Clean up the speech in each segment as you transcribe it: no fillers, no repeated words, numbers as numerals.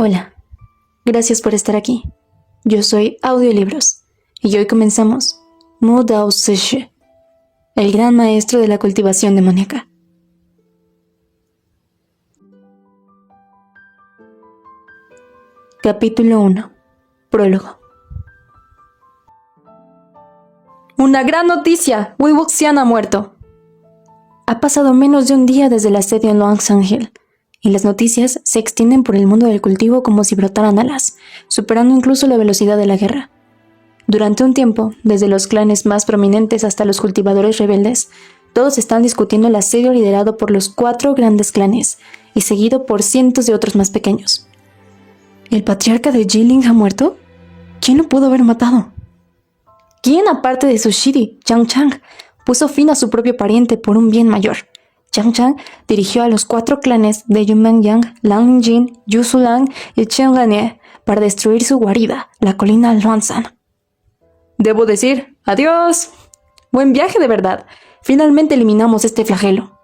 Hola, gracias por estar aquí. Yo soy Audiolibros y hoy comenzamos Mu Dao Zhi, el gran maestro de la cultivación demoníaca. Capítulo 1. Prólogo. ¡Una gran noticia! Wei Wuxian ha muerto. Ha pasado menos de un día desde el asedio en Luongshan Hill, y las noticias se extienden por el mundo del cultivo como si brotaran alas, superando incluso la velocidad de la guerra. Durante un tiempo, desde los clanes más prominentes hasta los cultivadores rebeldes, todos están discutiendo el asedio liderado por los 4 grandes clanes y seguido por cientos de otros más pequeños. ¿El patriarca de Jiling ha muerto? ¿Quién lo pudo haber matado? ¿Quién, aparte de su Shiri, Yang Chang, puso fin a su propio pariente por un bien mayor? Yang Chang dirigió a los 4 clanes de Yumengyang, Langjin, Yusulang y Chenglanie para destruir su guarida, la colina Luanshan. Debo decir, adiós. Buen viaje de verdad. Finalmente eliminamos este flagelo.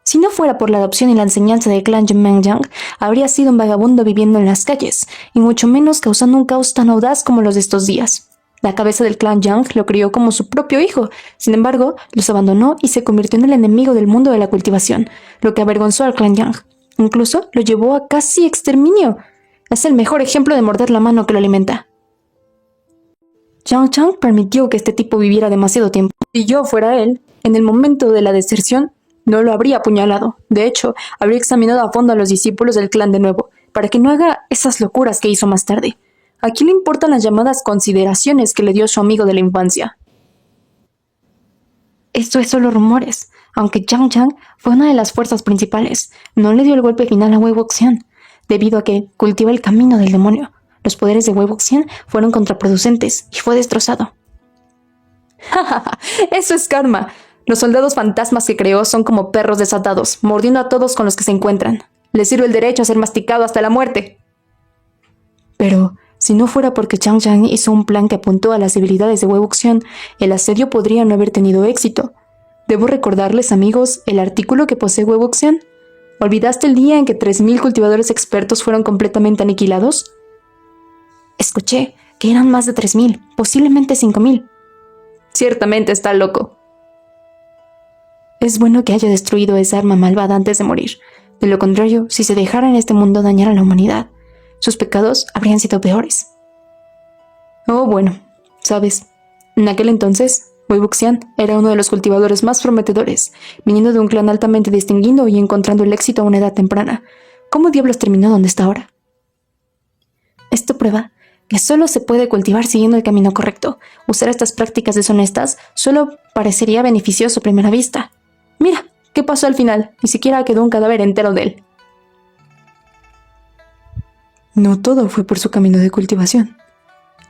Si no fuera por la adopción y la enseñanza del clan Yumengyang, habría sido un vagabundo viviendo en las calles, y mucho menos causando un caos tan audaz como los de estos días. La cabeza del clan Yang lo crió como su propio hijo, sin embargo, los abandonó y se convirtió en el enemigo del mundo de la cultivación, lo que avergonzó al clan Yang. Incluso lo llevó a casi exterminio. Es el mejor ejemplo de morder la mano que lo alimenta. Yang Chang permitió que este tipo viviera demasiado tiempo. Si yo fuera él, en el momento de la deserción, no lo habría apuñalado. De hecho, habría examinado a fondo a los discípulos del clan de nuevo, para que no haga esas locuras que hizo más tarde. ¿A quién le importan las llamadas consideraciones que le dio su amigo de la infancia? Esto es solo rumores. Aunque Yang Chang fue una de las fuerzas principales, no le dio el golpe final a Wei Wuxian, debido a que cultiva el camino del demonio. Los poderes de Wei Wuxian fueron contraproducentes y fue destrozado. ¡Ja! Eso es karma. Los soldados fantasmas que creó son como perros desatados, mordiendo a todos con los que se encuentran. Les sirve el derecho a ser masticado hasta la muerte. Pero si no fuera porque Yang Chang hizo un plan que apuntó a las debilidades de Wei Wuxian, el asedio podría no haber tenido éxito. ¿Debo recordarles, amigos, el artículo que posee Wei Wuxian? ¿Olvidaste el día en que 3.000 cultivadores expertos fueron completamente aniquilados? Escuché que eran más de 3.000, posiblemente 5.000. Ciertamente está loco. Es bueno que haya destruido esa arma malvada antes de morir. De lo contrario, si se dejara en este mundo dañar a la humanidad, sus pecados habrían sido peores. Oh, bueno, sabes, en aquel entonces, Wei Wuxian era uno de los cultivadores más prometedores, viniendo de un clan altamente distinguido y encontrando el éxito a una edad temprana. ¿Cómo diablos terminó donde está ahora? Esto prueba que solo se puede cultivar siguiendo el camino correcto. Usar estas prácticas deshonestas solo parecería beneficioso a primera vista. Mira, ¿qué pasó al final? Ni siquiera quedó un cadáver entero de él. No todo fue por su camino de cultivación.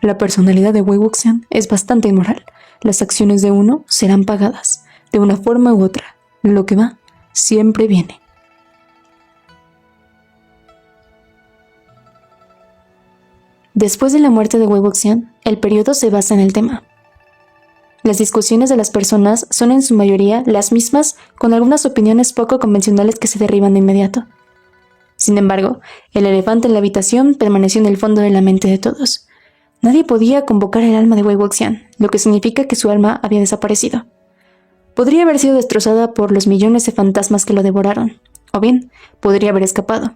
La personalidad de Wei Wuxian es bastante inmoral. Las acciones de uno serán pagadas, de una forma u otra. Lo que va, siempre viene. Después de la muerte de Wei Wuxian, el periodo se basa en el tema. Las discusiones de las personas son en su mayoría las mismas, con algunas opiniones poco convencionales que se derriban de inmediato. Sin embargo, el elefante en la habitación permaneció en el fondo de la mente de todos. Nadie podía convocar el alma de Wei Wuxian, lo que significa que su alma había desaparecido. Podría haber sido destrozada por los millones de fantasmas que lo devoraron, o bien, podría haber escapado.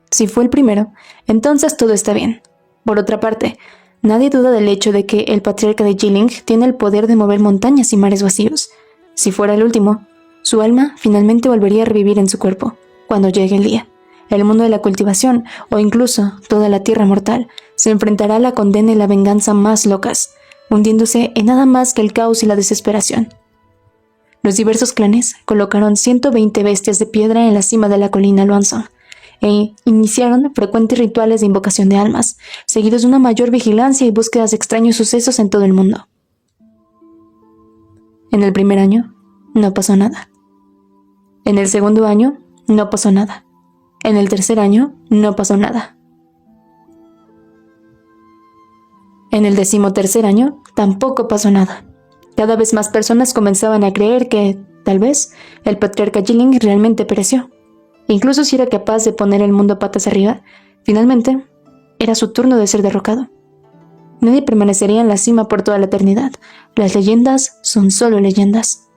Si fue el primero, entonces todo está bien. Por otra parte, nadie duda del hecho de que el patriarca de Jiling tiene el poder de mover montañas y mares vacíos. Si fuera el último, su alma finalmente volvería a revivir en su cuerpo, cuando llegue el día. El mundo de la cultivación, o incluso toda la tierra mortal, se enfrentará a la condena y la venganza más locas, hundiéndose en nada más que el caos y la desesperación. Los diversos clanes colocaron 120 bestias de piedra en la cima de la colina Luanshan, e iniciaron frecuentes rituales de invocación de almas, seguidos de una mayor vigilancia y búsquedas de extraños sucesos en todo el mundo. En el primer año, no pasó nada. En el segundo año, no pasó nada. En el tercer año, no pasó nada. En el 13º año, tampoco pasó nada. Cada vez más personas comenzaban a creer que, tal vez, el patriarca Jiling realmente pereció. Incluso si era capaz de poner el mundo patas arriba, finalmente era su turno de ser derrocado. Nadie permanecería en la cima por toda la eternidad. Las leyendas son solo leyendas.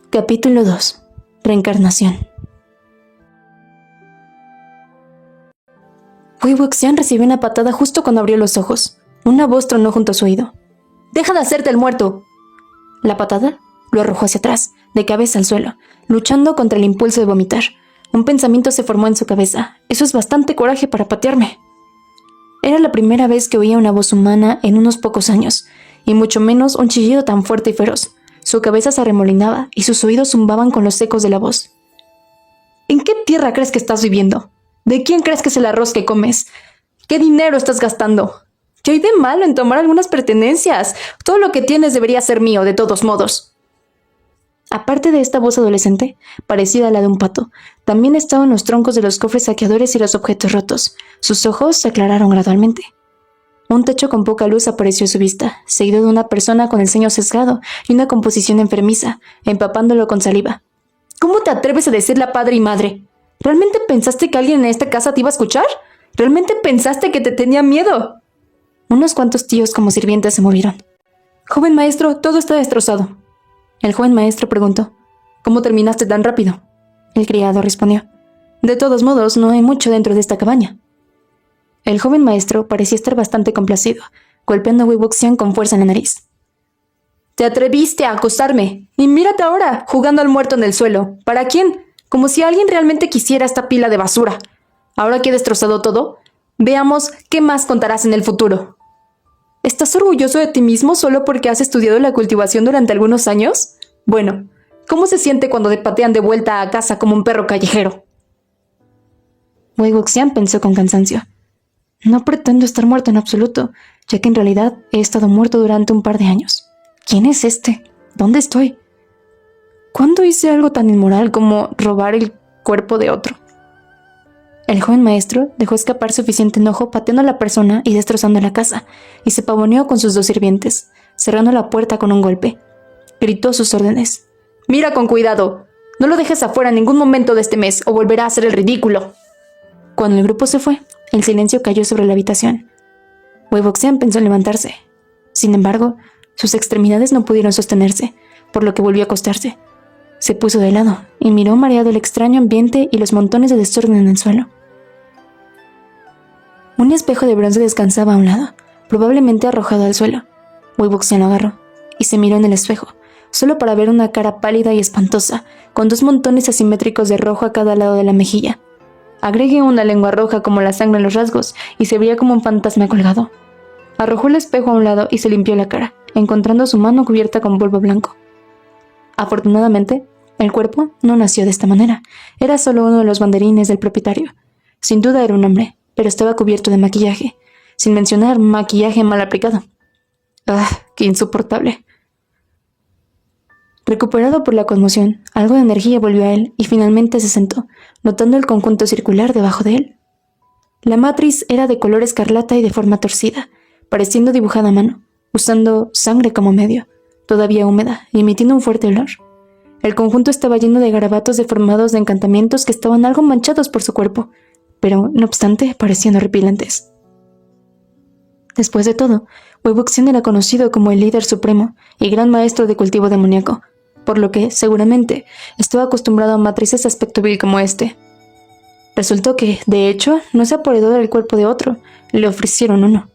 Capítulo 2. Reencarnación. Wei Wuxian recibió una patada justo cuando abrió los ojos. Una voz tronó junto a su oído. ¡Deja de hacerte el muerto! La patada lo arrojó hacia atrás, de cabeza al suelo, luchando contra el impulso de vomitar. Un pensamiento se formó en su cabeza. Eso es bastante coraje para patearme. Era la primera vez que oía una voz humana en unos pocos años, y mucho menos un chillido tan fuerte y feroz. Su cabeza se arremolinaba y sus oídos zumbaban con los ecos de la voz. ¿En qué tierra crees que estás viviendo? ¿De quién crees que es el arroz que comes? ¿Qué dinero estás gastando? ¿Qué hay de malo en tomar algunas pertenencias? Todo lo que tienes debería ser mío, de todos modos. Aparte de esta voz adolescente, parecida a la de un pato, también estaban los troncos de los cofres saqueadores y los objetos rotos. Sus ojos se aclararon gradualmente. Un techo con poca luz apareció a su vista, seguido de una persona con el ceño sesgado y una composición enfermiza, empapándolo con saliva. ¿Cómo te atreves a decirle a padre y madre? ¿Realmente pensaste que alguien en esta casa te iba a escuchar? ¿Realmente pensaste que te tenía miedo? Unos cuantos tíos como sirvientes se movieron. Joven maestro, todo está destrozado. El joven maestro preguntó. ¿Cómo terminaste tan rápido? El criado respondió. De todos modos, no hay mucho dentro de esta cabaña. El joven maestro parecía estar bastante complacido, golpeando a Wei Wuxian con fuerza en la nariz. Te atreviste a acosarme, y mírate ahora, jugando al muerto en el suelo. ¿Para quién? Como si alguien realmente quisiera esta pila de basura. Ahora que he destrozado todo, veamos qué más contarás en el futuro. ¿Estás orgulloso de ti mismo solo porque has estudiado la cultivación durante algunos años? Bueno, ¿cómo se siente cuando te patean de vuelta a casa como un perro callejero? Wei Wuxian pensó con cansancio. No pretendo estar muerto en absoluto, ya que en realidad he estado muerto durante un par de años. ¿Quién es este? ¿Dónde estoy? ¿Cuándo hice algo tan inmoral como robar el cuerpo de otro? El joven maestro dejó escapar suficiente enojo pateando a la persona y destrozando la casa, y se pavoneó con sus dos sirvientes, cerrando la puerta con un golpe. Gritó sus órdenes. «Mira con cuidado. No lo dejes afuera en ningún momento de este mes o volverá a hacer el ridículo». Cuando el grupo se fue, el silencio cayó sobre la habitación. Wei Wuxian pensó en levantarse. Sin embargo, sus extremidades no pudieron sostenerse, por lo que volvió a acostarse. Se puso de lado y miró mareado el extraño ambiente y los montones de desorden en el suelo. Un espejo de bronce descansaba a un lado, probablemente arrojado al suelo. Wei Wuxian lo agarró y se miró en el espejo, solo para ver una cara pálida y espantosa, con dos montones asimétricos de rojo a cada lado de la mejilla. Agregue una lengua roja como la sangre en los rasgos y se veía como un fantasma colgado. Arrojó el espejo a un lado y se limpió la cara, encontrando su mano cubierta con polvo blanco. Afortunadamente, el cuerpo no nació de esta manera. Era solo uno de los banderines del propietario. Sin duda era un hombre, pero estaba cubierto de maquillaje, sin mencionar maquillaje mal aplicado. ¡Ah, qué insoportable! Recuperado por la conmoción, algo de energía volvió a él y finalmente se sentó, notando el conjunto circular debajo de él. La matriz era de color escarlata y de forma torcida, pareciendo dibujada a mano, usando sangre como medio, todavía húmeda y emitiendo un fuerte olor. El conjunto estaba lleno de garabatos deformados de encantamientos que estaban algo manchados por su cuerpo, pero, no obstante, parecían horripilantes. Después de todo, Wei Wuxian era conocido como el líder supremo y gran maestro de cultivo demoníaco, por lo que, seguramente, estaba acostumbrado a matrices de aspecto vil como este. Resultó que, de hecho, no se apoderó del cuerpo de otro, le ofrecieron uno.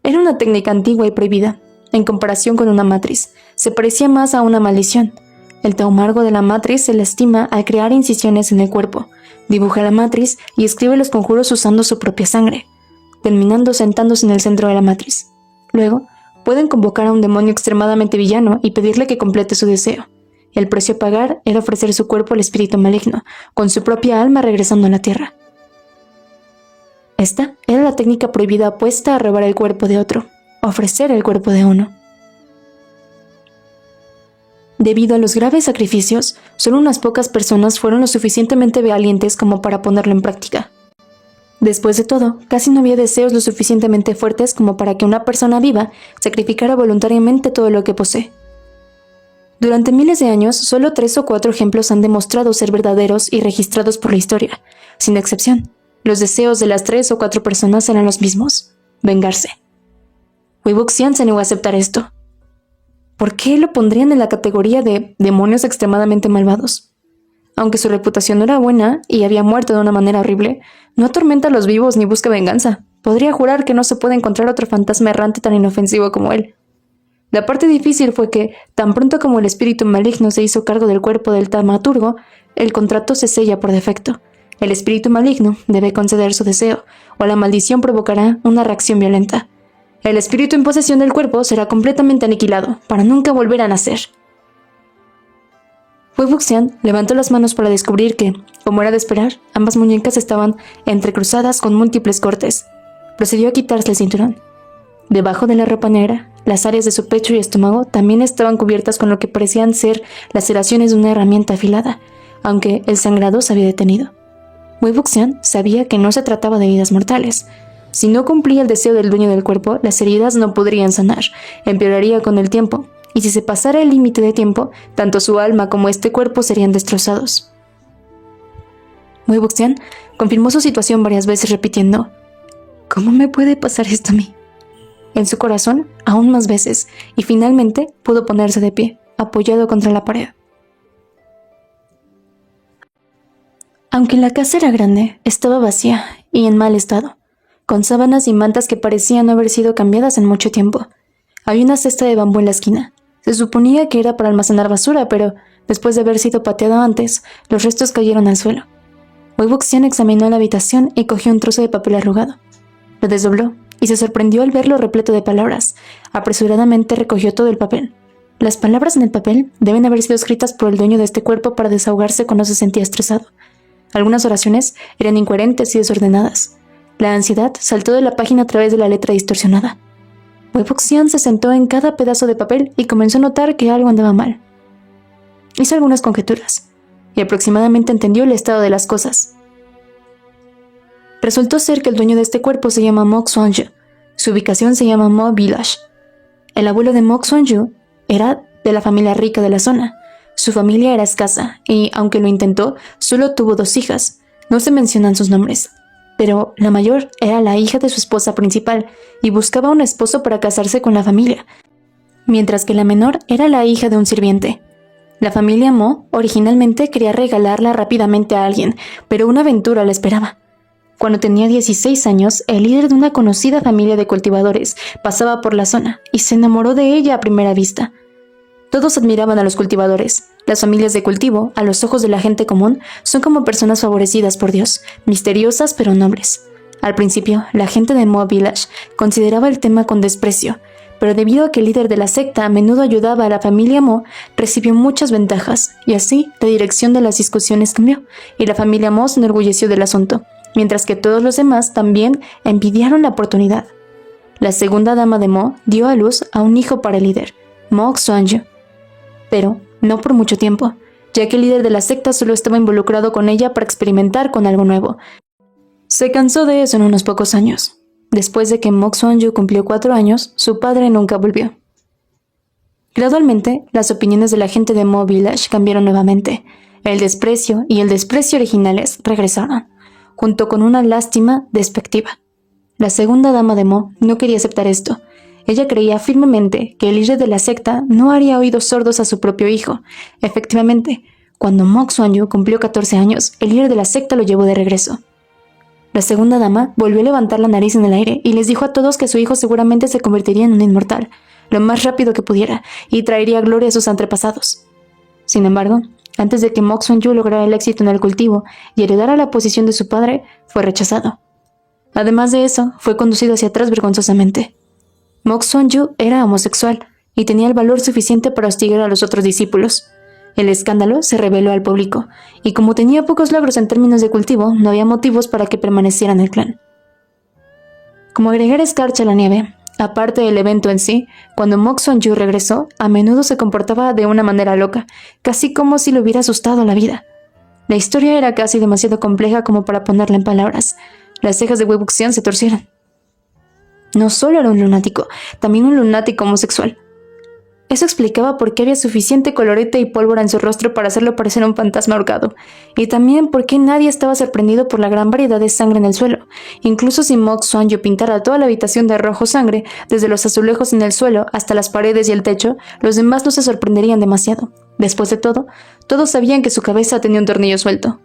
Era una técnica antigua y prohibida. En comparación con una matriz, se parecía más a una maldición. El taumargo de la matriz se lastima al crear incisiones en el cuerpo, dibuja la matriz y escribe los conjuros usando su propia sangre, terminando sentándose en el centro de la matriz. Luego, pueden convocar a un demonio extremadamente villano y pedirle que complete su deseo. El precio a pagar era ofrecer su cuerpo al espíritu maligno, con su propia alma regresando a la tierra. Esta era la técnica prohibida opuesta a robar el cuerpo de otro, ofrecer el cuerpo de uno. Debido a los graves sacrificios, solo unas pocas personas fueron lo suficientemente valientes como para ponerlo en práctica. Después de todo, casi no había deseos lo suficientemente fuertes como para que una persona viva sacrificara voluntariamente todo lo que posee. Durante miles de años, solo 3 o 4 ejemplos han demostrado ser verdaderos y registrados por la historia. Sin excepción, los deseos de las 3 o 4 personas eran los mismos: vengarse. Wei Wuxian se negó a aceptar esto. ¿Por qué lo pondrían en la categoría de demonios extremadamente malvados? Aunque su reputación no era buena y había muerto de una manera horrible, no atormenta a los vivos ni busca venganza. Podría jurar que no se puede encontrar otro fantasma errante tan inofensivo como él. La parte difícil fue que, tan pronto como el espíritu maligno se hizo cargo del cuerpo del taumaturgo, el contrato se sella por defecto. El espíritu maligno debe conceder su deseo, o la maldición provocará una reacción violenta. El espíritu en posesión del cuerpo será completamente aniquilado, para nunca volver a nacer. Wei Wuxian levantó las manos para descubrir que, como era de esperar, ambas muñecas estaban entrecruzadas con múltiples cortes. Procedió a quitarse el cinturón. Debajo de la ropa negra, las áreas de su pecho y estómago también estaban cubiertas con lo que parecían ser laceraciones de una herramienta afilada, aunque el sangrado se había detenido. Wei Wuxian sabía que no se trataba de heridas mortales. Si no cumplía el deseo del dueño del cuerpo, las heridas no podrían sanar, empeoraría con el tiempo, y si se pasara el límite de tiempo, tanto su alma como este cuerpo serían destrozados. Wei Wuxian confirmó su situación varias veces repitiendo: ¿cómo me puede pasar esto a mí? En su corazón, aún más veces, y finalmente pudo ponerse de pie, apoyado contra la pared. Aunque la casa era grande, estaba vacía y en mal estado, con sábanas y mantas que parecían no haber sido cambiadas en mucho tiempo. Había una cesta de bambú en la esquina. Se suponía que era para almacenar basura, pero después de haber sido pateado antes, los restos cayeron al suelo. Wei Wuxian examinó la habitación y cogió un trozo de papel arrugado. Lo desdobló y se sorprendió al verlo repleto de palabras. Apresuradamente recogió todo el papel. Las palabras en el papel deben haber sido escritas por el dueño de este cuerpo para desahogarse cuando se sentía estresado. Algunas oraciones eran incoherentes y desordenadas. La ansiedad saltó de la página a través de la letra distorsionada. Wei Wuxian se sentó en cada pedazo de papel y comenzó a notar que algo andaba mal. Hizo algunas conjeturas y aproximadamente entendió el estado de las cosas. Resultó ser que el dueño de este cuerpo se llama Mo Xuanzhu. Su ubicación se llama Mo Village. El abuelo de Mo Xuanzhu era de la familia rica de la zona. Su familia era escasa y, aunque lo intentó, solo tuvo 2 hijas. No se mencionan sus nombres, pero la mayor era la hija de su esposa principal y buscaba un esposo para casarse con la familia, mientras que la menor era la hija de un sirviente. La familia Mo originalmente quería regalarla rápidamente a alguien, pero una aventura la esperaba. Cuando tenía 16 años, el líder de una conocida familia de cultivadores pasaba por la zona y se enamoró de ella a primera vista. Todos admiraban a los cultivadores. Las familias de cultivo, a los ojos de la gente común, son como personas favorecidas por Dios, misteriosas pero nobles. Al principio, la gente de Mo Village consideraba el tema con desprecio, pero debido a que el líder de la secta a menudo ayudaba a la familia Mo, recibió muchas ventajas, y así la dirección de las discusiones cambió, y la familia Mo se enorgulleció del asunto, mientras que todos los demás también envidiaron la oportunidad. La segunda dama de Mo dio a luz a un hijo para el líder, Mo Xuanzhu, pero no por mucho tiempo, ya que el líder de la secta solo estaba involucrado con ella para experimentar con algo nuevo. Se cansó de eso en unos pocos años. Después de que Mo Xuanzhu cumplió 4 años, su padre nunca volvió. Gradualmente, las opiniones de la gente de Mo Village cambiaron nuevamente. El desprecio y el desprecio originales regresaron, junto con una lástima despectiva. La segunda dama de Mo no quería aceptar esto. Ella creía firmemente que el líder de la secta no haría oídos sordos a su propio hijo. Efectivamente, cuando Mo Xuanzhu cumplió 14 años, el líder de la secta lo llevó de regreso. La segunda dama volvió a levantar la nariz en el aire y les dijo a todos que su hijo seguramente se convertiría en un inmortal, lo más rápido que pudiera, y traería gloria a sus antepasados. Sin embargo, antes de que Mo Xuanzhu lograra el éxito en el cultivo y heredara la posición de su padre, fue rechazado. Además de eso, fue conducido hacia atrás vergonzosamente. Mo Xuanzhu era homosexual y tenía el valor suficiente para hostigar a los otros discípulos. El escándalo se reveló al público, y como tenía pocos logros en términos de cultivo, no había motivos para que permaneciera en el clan. Como agregar escarcha a la nieve, aparte del evento en sí, cuando Mo Xuanzhu regresó, a menudo se comportaba de una manera loca, casi como si le hubiera asustado la vida. La historia era casi demasiado compleja como para ponerla en palabras. Las cejas de Wei Wuxian se torcieron. No solo era un lunático, también un lunático homosexual. Eso explicaba por qué había suficiente colorete y pólvora en su rostro para hacerlo parecer un fantasma ahorcado, y también por qué nadie estaba sorprendido por la gran variedad de sangre en el suelo. Incluso si Mok Swan-yu pintara toda la habitación de rojo sangre, desde los azulejos en el suelo hasta las paredes y el techo, los demás no se sorprenderían demasiado. Después de todo, todos sabían que su cabeza tenía un tornillo suelto.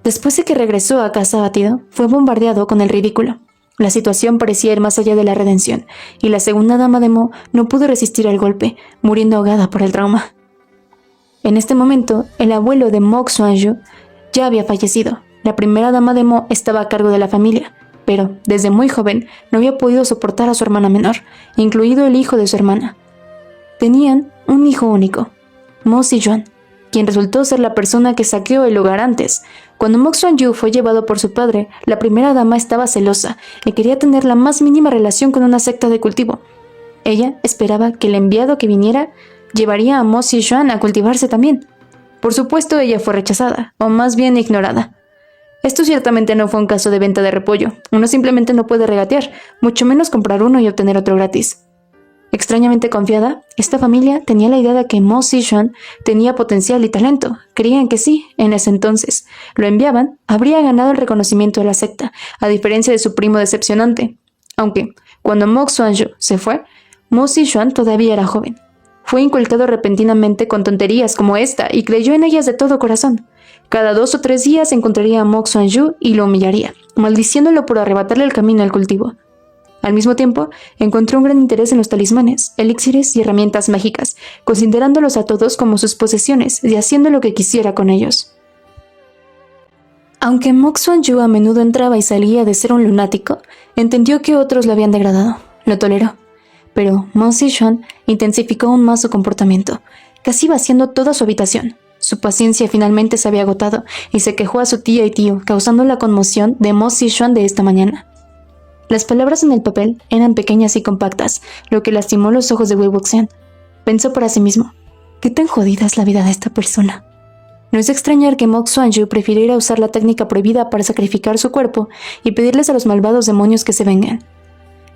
Después de que regresó a casa abatido, fue bombardeado con el ridículo. La situación parecía ir más allá de la redención, y la segunda dama de Mo no pudo resistir el golpe, muriendo ahogada por el trauma. En este momento, el abuelo de Mok Swan-yu ya había fallecido. La primera dama de Mo estaba a cargo de la familia, pero, desde muy joven, no había podido soportar a su hermana menor, incluido el hijo de su hermana. Tenían un hijo único, Mo Si-yuan, quien resultó ser la persona que saqueó el lugar antes. Cuando Mok Swan-yu fue llevado por su padre, la primera dama estaba celosa y quería tener la más mínima relación con una secta de cultivo. Ella esperaba que el enviado que viniera llevaría a Mo Si-yuan a cultivarse también. Por supuesto, ella fue rechazada, o más bien ignorada. Esto ciertamente no fue un caso de venta de repollo. Uno simplemente no puede regatear, mucho menos comprar uno y obtener otro gratis. Extrañamente confiada, esta familia tenía la idea de que Mo Si-yuan tenía potencial y talento. Creían que sí, en ese entonces. Lo enviaban, habría ganado el reconocimiento de la secta, a diferencia de su primo decepcionante. Aunque, cuando Mok Swan-yu se fue, Mo Si-yuan todavía era joven. Fue inculcado repentinamente con tonterías como esta y creyó en ellas de todo corazón. Cada 2 o 3 días encontraría a Mok Swan-yu y lo humillaría, maldiciéndolo por arrebatarle el camino al cultivo. Al mismo tiempo, encontró un gran interés en los talismanes, elixires y herramientas mágicas, considerándolos a todos como sus posesiones y haciendo lo que quisiera con ellos. Aunque Mok Swan-yu a menudo entraba y salía de ser un lunático, entendió que otros lo habían degradado. Lo toleró. Pero Mo Si-yuan intensificó aún más su comportamiento, casi vaciando toda su habitación. Su paciencia finalmente se había agotado y se quejó a su tía y tío, causando la conmoción de Mo Si-yuan de esta mañana. Las palabras en el papel eran pequeñas y compactas, lo que lastimó los ojos de Wei Wuxian. Pensó para sí mismo, ¿qué tan jodida es la vida de esta persona? No es extrañar que Mok Swan-yu prefiriera usar la técnica prohibida para sacrificar su cuerpo y pedirles a los malvados demonios que se vengan.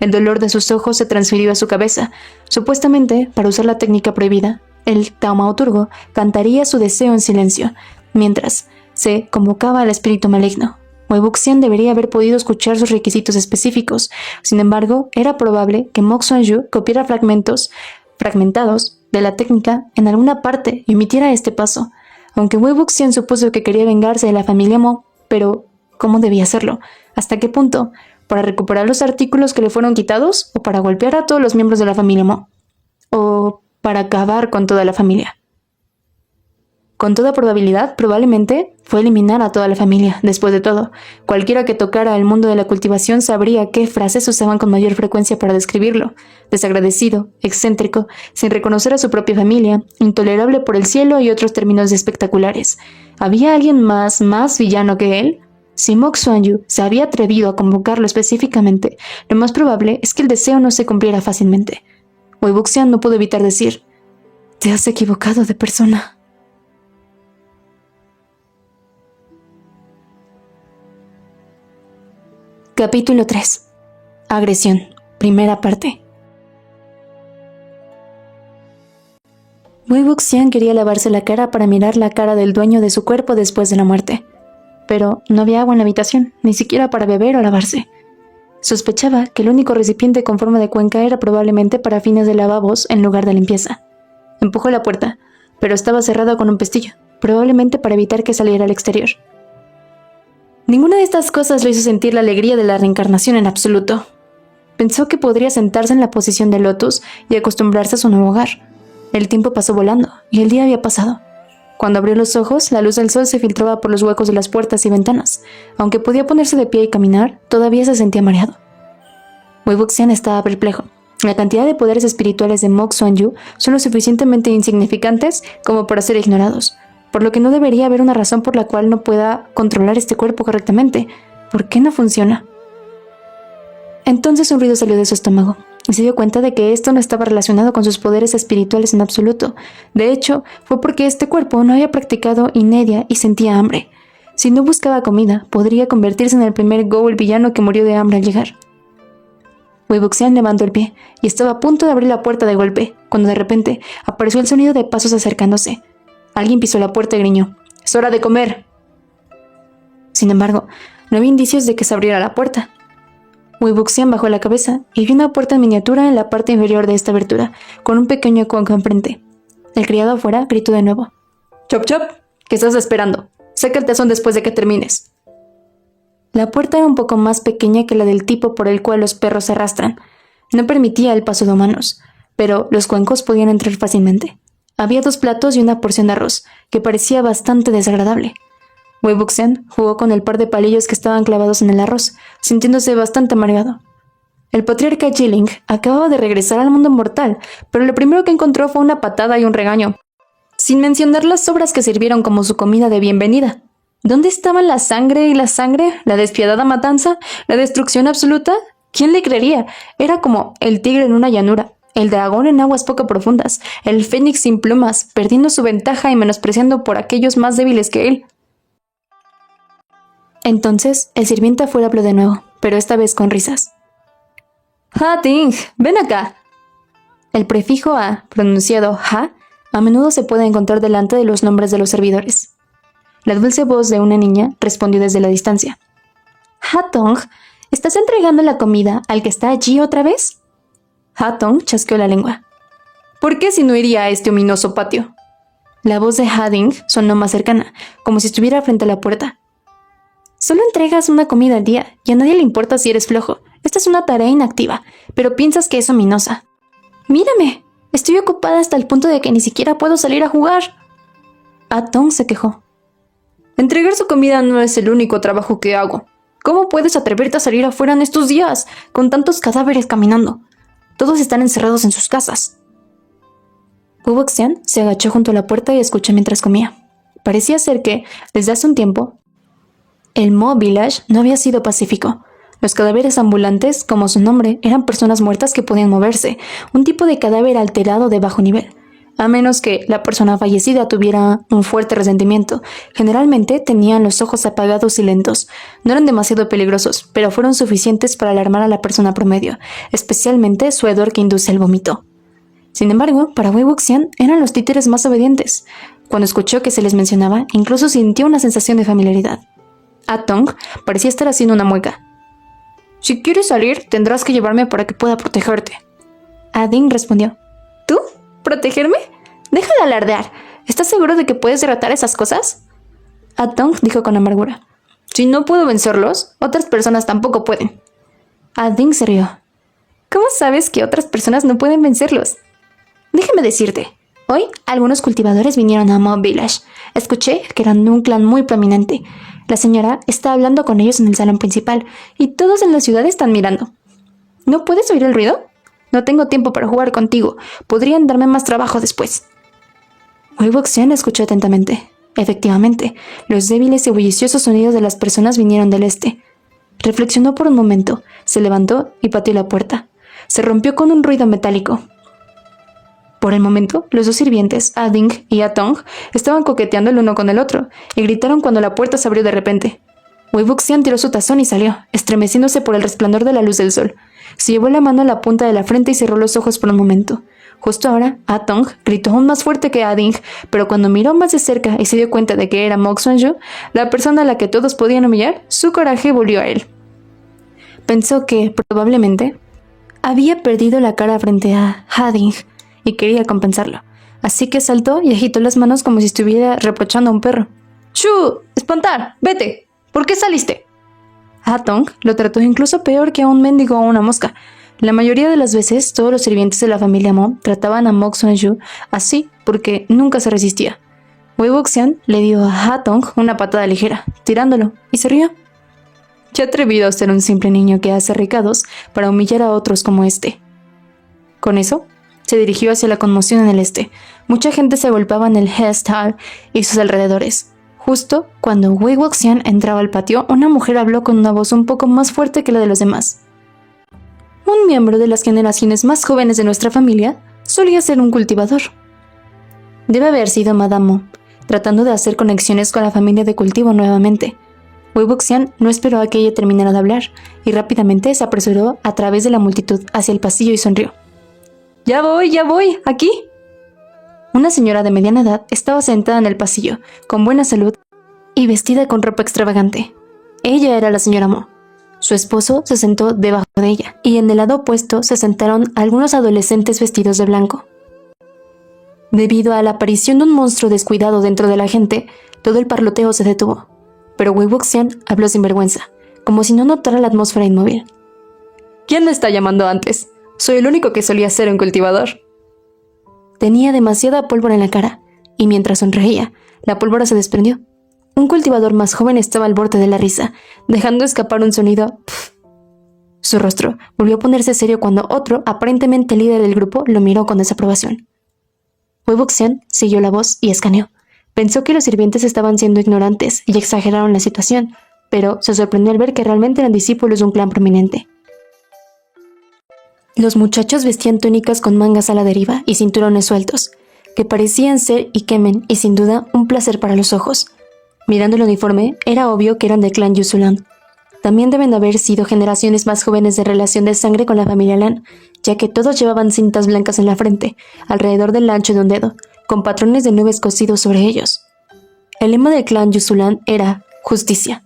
El dolor de sus ojos se transfirió a su cabeza. Supuestamente, para usar la técnica prohibida, el taumaturgo cantaría su deseo en silencio, mientras se convocaba al espíritu maligno. Wei Wuxian debería haber podido escuchar sus requisitos específicos. Sin embargo, era probable que Mok Swan-yu copiara fragmentados de la técnica en alguna parte y omitiera este paso. Aunque Wei Wuxian supuso que quería vengarse de la familia Mo, pero ¿cómo debía hacerlo? ¿Hasta qué punto? ¿Para recuperar los artículos que le fueron quitados? ¿O para golpear a todos los miembros de la familia Mo? ¿O para acabar con toda la familia? Con toda probabilidad, probablemente, fue eliminar a toda la familia. Después de todo, cualquiera que tocara el mundo de la cultivación sabría qué frases usaban con mayor frecuencia para describirlo. Desagradecido, excéntrico, sin reconocer a su propia familia, intolerable por el cielo y otros términos espectaculares. ¿Había alguien más villano que él? Si Mok Swan-yu se había atrevido a convocarlo específicamente, lo más probable es que el deseo no se cumpliera fácilmente. Wei Wuxian no pudo evitar decir, «Te has equivocado de persona». Capítulo 3. Agresión. Primera parte. Wei Wuxian quería lavarse la cara para mirar la cara del dueño de su cuerpo después de la muerte. Pero no había agua en la habitación, ni siquiera para beber o lavarse. Sospechaba que el único recipiente con forma de cuenca era probablemente para fines de lavabos en lugar de limpieza. Empujó la puerta, pero estaba cerrada con un pestillo, probablemente para evitar que saliera al exterior. Ninguna de estas cosas lo hizo sentir la alegría de la reencarnación en absoluto. Pensó que podría sentarse en la posición de lotus y acostumbrarse a su nuevo hogar. El tiempo pasó volando, y el día había pasado. Cuando abrió los ojos, la luz del sol se filtraba por los huecos de las puertas y ventanas. Aunque podía ponerse de pie y caminar, todavía se sentía mareado. Wei Wuxian estaba perplejo. La cantidad de poderes espirituales de Mok Swan-yu son lo suficientemente insignificantes como para ser ignorados, por lo que no debería haber una razón por la cual no pueda controlar este cuerpo correctamente. ¿Por qué no funciona? Entonces un ruido salió de su estómago, y se dio cuenta de que esto no estaba relacionado con sus poderes espirituales en absoluto. De hecho, fue porque este cuerpo no había practicado inedia y sentía hambre. Si no buscaba comida, podría convertirse en el primer Ghoul villano que murió de hambre al llegar. Wei Wuxian levantó el pie y estaba a punto de abrir la puerta de golpe, cuando de repente apareció el sonido de pasos acercándose. Alguien pisó la puerta y griñó: «¡Es hora de comer!». Sin embargo, no había indicios de que se abriera la puerta. Wei Wuxian bajó la cabeza y vio una puerta en miniatura en la parte inferior de esta abertura, con un pequeño cuenco enfrente. El criado afuera gritó de nuevo: «¡Chop, chop! ¿Qué estás esperando? Saca el tazón después de que termines». La puerta era un poco más pequeña que la del tipo por el cual los perros se arrastran. No permitía el paso de humanos, pero los cuencos podían entrar fácilmente. Había 2 platos y una porción de arroz, que parecía bastante desagradable. Wei Wuxian jugó con el par de palillos que estaban clavados en el arroz, sintiéndose bastante amargado. El patriarca Jiling acababa de regresar al mundo mortal, pero lo primero que encontró fue una patada y un regaño, sin mencionar las sobras que sirvieron como su comida de bienvenida. ¿Dónde estaban la sangre y la sangre? ¿La despiadada matanza? ¿La destrucción absoluta? ¿Quién le creería? Era como el tigre en una llanura, el dragón en aguas poco profundas, el fénix sin plumas, perdiendo su ventaja y menospreciando por aquellos más débiles que él. Entonces, el sirviente afuera habló de nuevo, pero esta vez con risas. «Ha Ting, ven acá». El prefijo a, pronunciado ha, a menudo se puede encontrar delante de los nombres de los servidores. La dulce voz de una niña respondió desde la distancia. «Ha Tong, ¿estás entregando la comida al que está allí otra vez?». Ha Tong chasqueó la lengua. «¿Por qué si no iría a este ominoso patio?». La voz de Ha Ding sonó más cercana, como si estuviera frente a la puerta. «Solo entregas una comida al día y a nadie le importa si eres flojo. Esta es una tarea inactiva, pero piensas que es ominosa. Mírame, estoy ocupada hasta el punto de que ni siquiera puedo salir a jugar». Ha Tong se quejó. «Entregar su comida no es el único trabajo que hago. ¿Cómo puedes atreverte a salir afuera en estos días, con tantos cadáveres caminando? Todos están encerrados en sus casas». Wei Wuxian se agachó junto a la puerta y escuchó mientras comía. Parecía ser que, desde hace un tiempo, el Mo Village no había sido pacífico. Los cadáveres ambulantes, como su nombre, eran personas muertas que podían moverse, un tipo de cadáver alterado de bajo nivel. A menos que la persona fallecida tuviera un fuerte resentimiento. Generalmente tenían los ojos apagados y lentos. No eran demasiado peligrosos, pero fueron suficientes para alarmar a la persona promedio, especialmente su hedor que induce el vómito. Sin embargo, para Wei Wuxian eran los títeres más obedientes. Cuando escuchó que se les mencionaba, incluso sintió una sensación de familiaridad. Ha Tong parecía estar haciendo una mueca. «Si quieres salir, tendrás que llevarme para que pueda protegerte». Ha Ding respondió. «¿Tú? ¿Protegerme? Deja de alardear. ¿Estás seguro de que puedes derrotar esas cosas?». Ha Tong dijo con amargura. «Si no puedo vencerlos, otras personas tampoco pueden». Ha Ding se rió. «¿Cómo sabes que otras personas no pueden vencerlos?». «Déjame decirte. Hoy, algunos cultivadores vinieron a Mo Village. Escuché que eran de un clan muy prominente. La señora está hablando con ellos en el salón principal, y todos en la ciudad están mirando. ¿No puedes oír el ruido? No tengo tiempo para jugar contigo. Podrían darme más trabajo después». Wei Wuxian escuchó atentamente. Efectivamente, los débiles y bulliciosos sonidos de las personas vinieron del este. Reflexionó por un momento, se levantó y pateó la puerta. Se rompió con un ruido metálico. Por el momento, los 2 sirvientes, Ha Ding y Ha Tong, estaban coqueteando el uno con el otro, y gritaron cuando la puerta se abrió de repente. Wei Wuxian tiró su tazón y salió, estremeciéndose por el resplandor de la luz del sol. Se llevó la mano a la punta de la frente y cerró los ojos por un momento. Justo ahora, Ha Tong gritó aún más fuerte que Ha Ding, pero cuando miró más de cerca y se dio cuenta de que era Mo Xuanzhu, la persona a la que todos podían humillar, su coraje volvió a él. Pensó que, probablemente, había perdido la cara frente a Ha Ding, y quería compensarlo. Así que saltó y agitó las manos como si estuviera reprochando a un perro. «¡Shu! ¡Espantar! ¡Vete! ¿Por qué saliste?». Ha Tong lo trató incluso peor que a un mendigo o a una mosca. La mayoría de las veces, todos los sirvientes de la familia Mo trataban a Mo Xuanzhu así porque nunca se resistía. Wei Wuxian le dio a Ha Tong una patada ligera, tirándolo, y se rió. «Qué atrevido ser un simple niño que hace recados para humillar a otros como este». Con eso, se dirigió hacia la conmoción en el este. Mucha gente se agolpaba en el Hest Hall y sus alrededores. Justo cuando Wei Wuxian entraba al patio, una mujer habló con una voz un poco más fuerte que la de los demás. «Un miembro de las generaciones más jóvenes de nuestra familia solía ser un cultivador». Debe haber sido Madame Mo, tratando de hacer conexiones con la familia de cultivo nuevamente. Wei Wuxian no esperó a que ella terminara de hablar y rápidamente se apresuró a través de la multitud hacia el pasillo y sonrió. ¡Ya voy! ¡Aquí! Una señora de mediana edad estaba sentada en el pasillo, con buena salud y vestida con ropa extravagante. Ella era la señora Mo. Su esposo se sentó debajo de ella, y en el lado opuesto se sentaron algunos adolescentes vestidos de blanco. Debido a la aparición de un monstruo descuidado dentro de la gente, todo el parloteo se detuvo. Pero Wei Wuxian habló sin vergüenza, como si no notara la atmósfera inmóvil. ¿Quién me está llamando antes? Soy el único que solía ser un cultivador. Tenía demasiada pólvora en la cara, y mientras sonreía, la pólvora se desprendió. Un cultivador más joven estaba al borde de la risa, dejando escapar un sonido "pff". Su rostro volvió a ponerse serio cuando otro, aparentemente líder del grupo, lo miró con desaprobación. Wei Wuxian siguió la voz y escaneó. Pensó que los sirvientes estaban siendo ignorantes y exageraron la situación, pero se sorprendió al ver que realmente eran discípulos de un clan prominente. Los muchachos vestían túnicas con mangas a la deriva y cinturones sueltos, que parecían ser ikemen y sin duda un placer para los ojos. Mirando el uniforme, era obvio que eran del clan Yusulan. También deben haber sido generaciones más jóvenes de relación de sangre con la familia Lan, ya que todos llevaban cintas blancas en la frente, alrededor del ancho de un dedo, con patrones de nubes cosidos sobre ellos. El lema del clan Yusulan era justicia.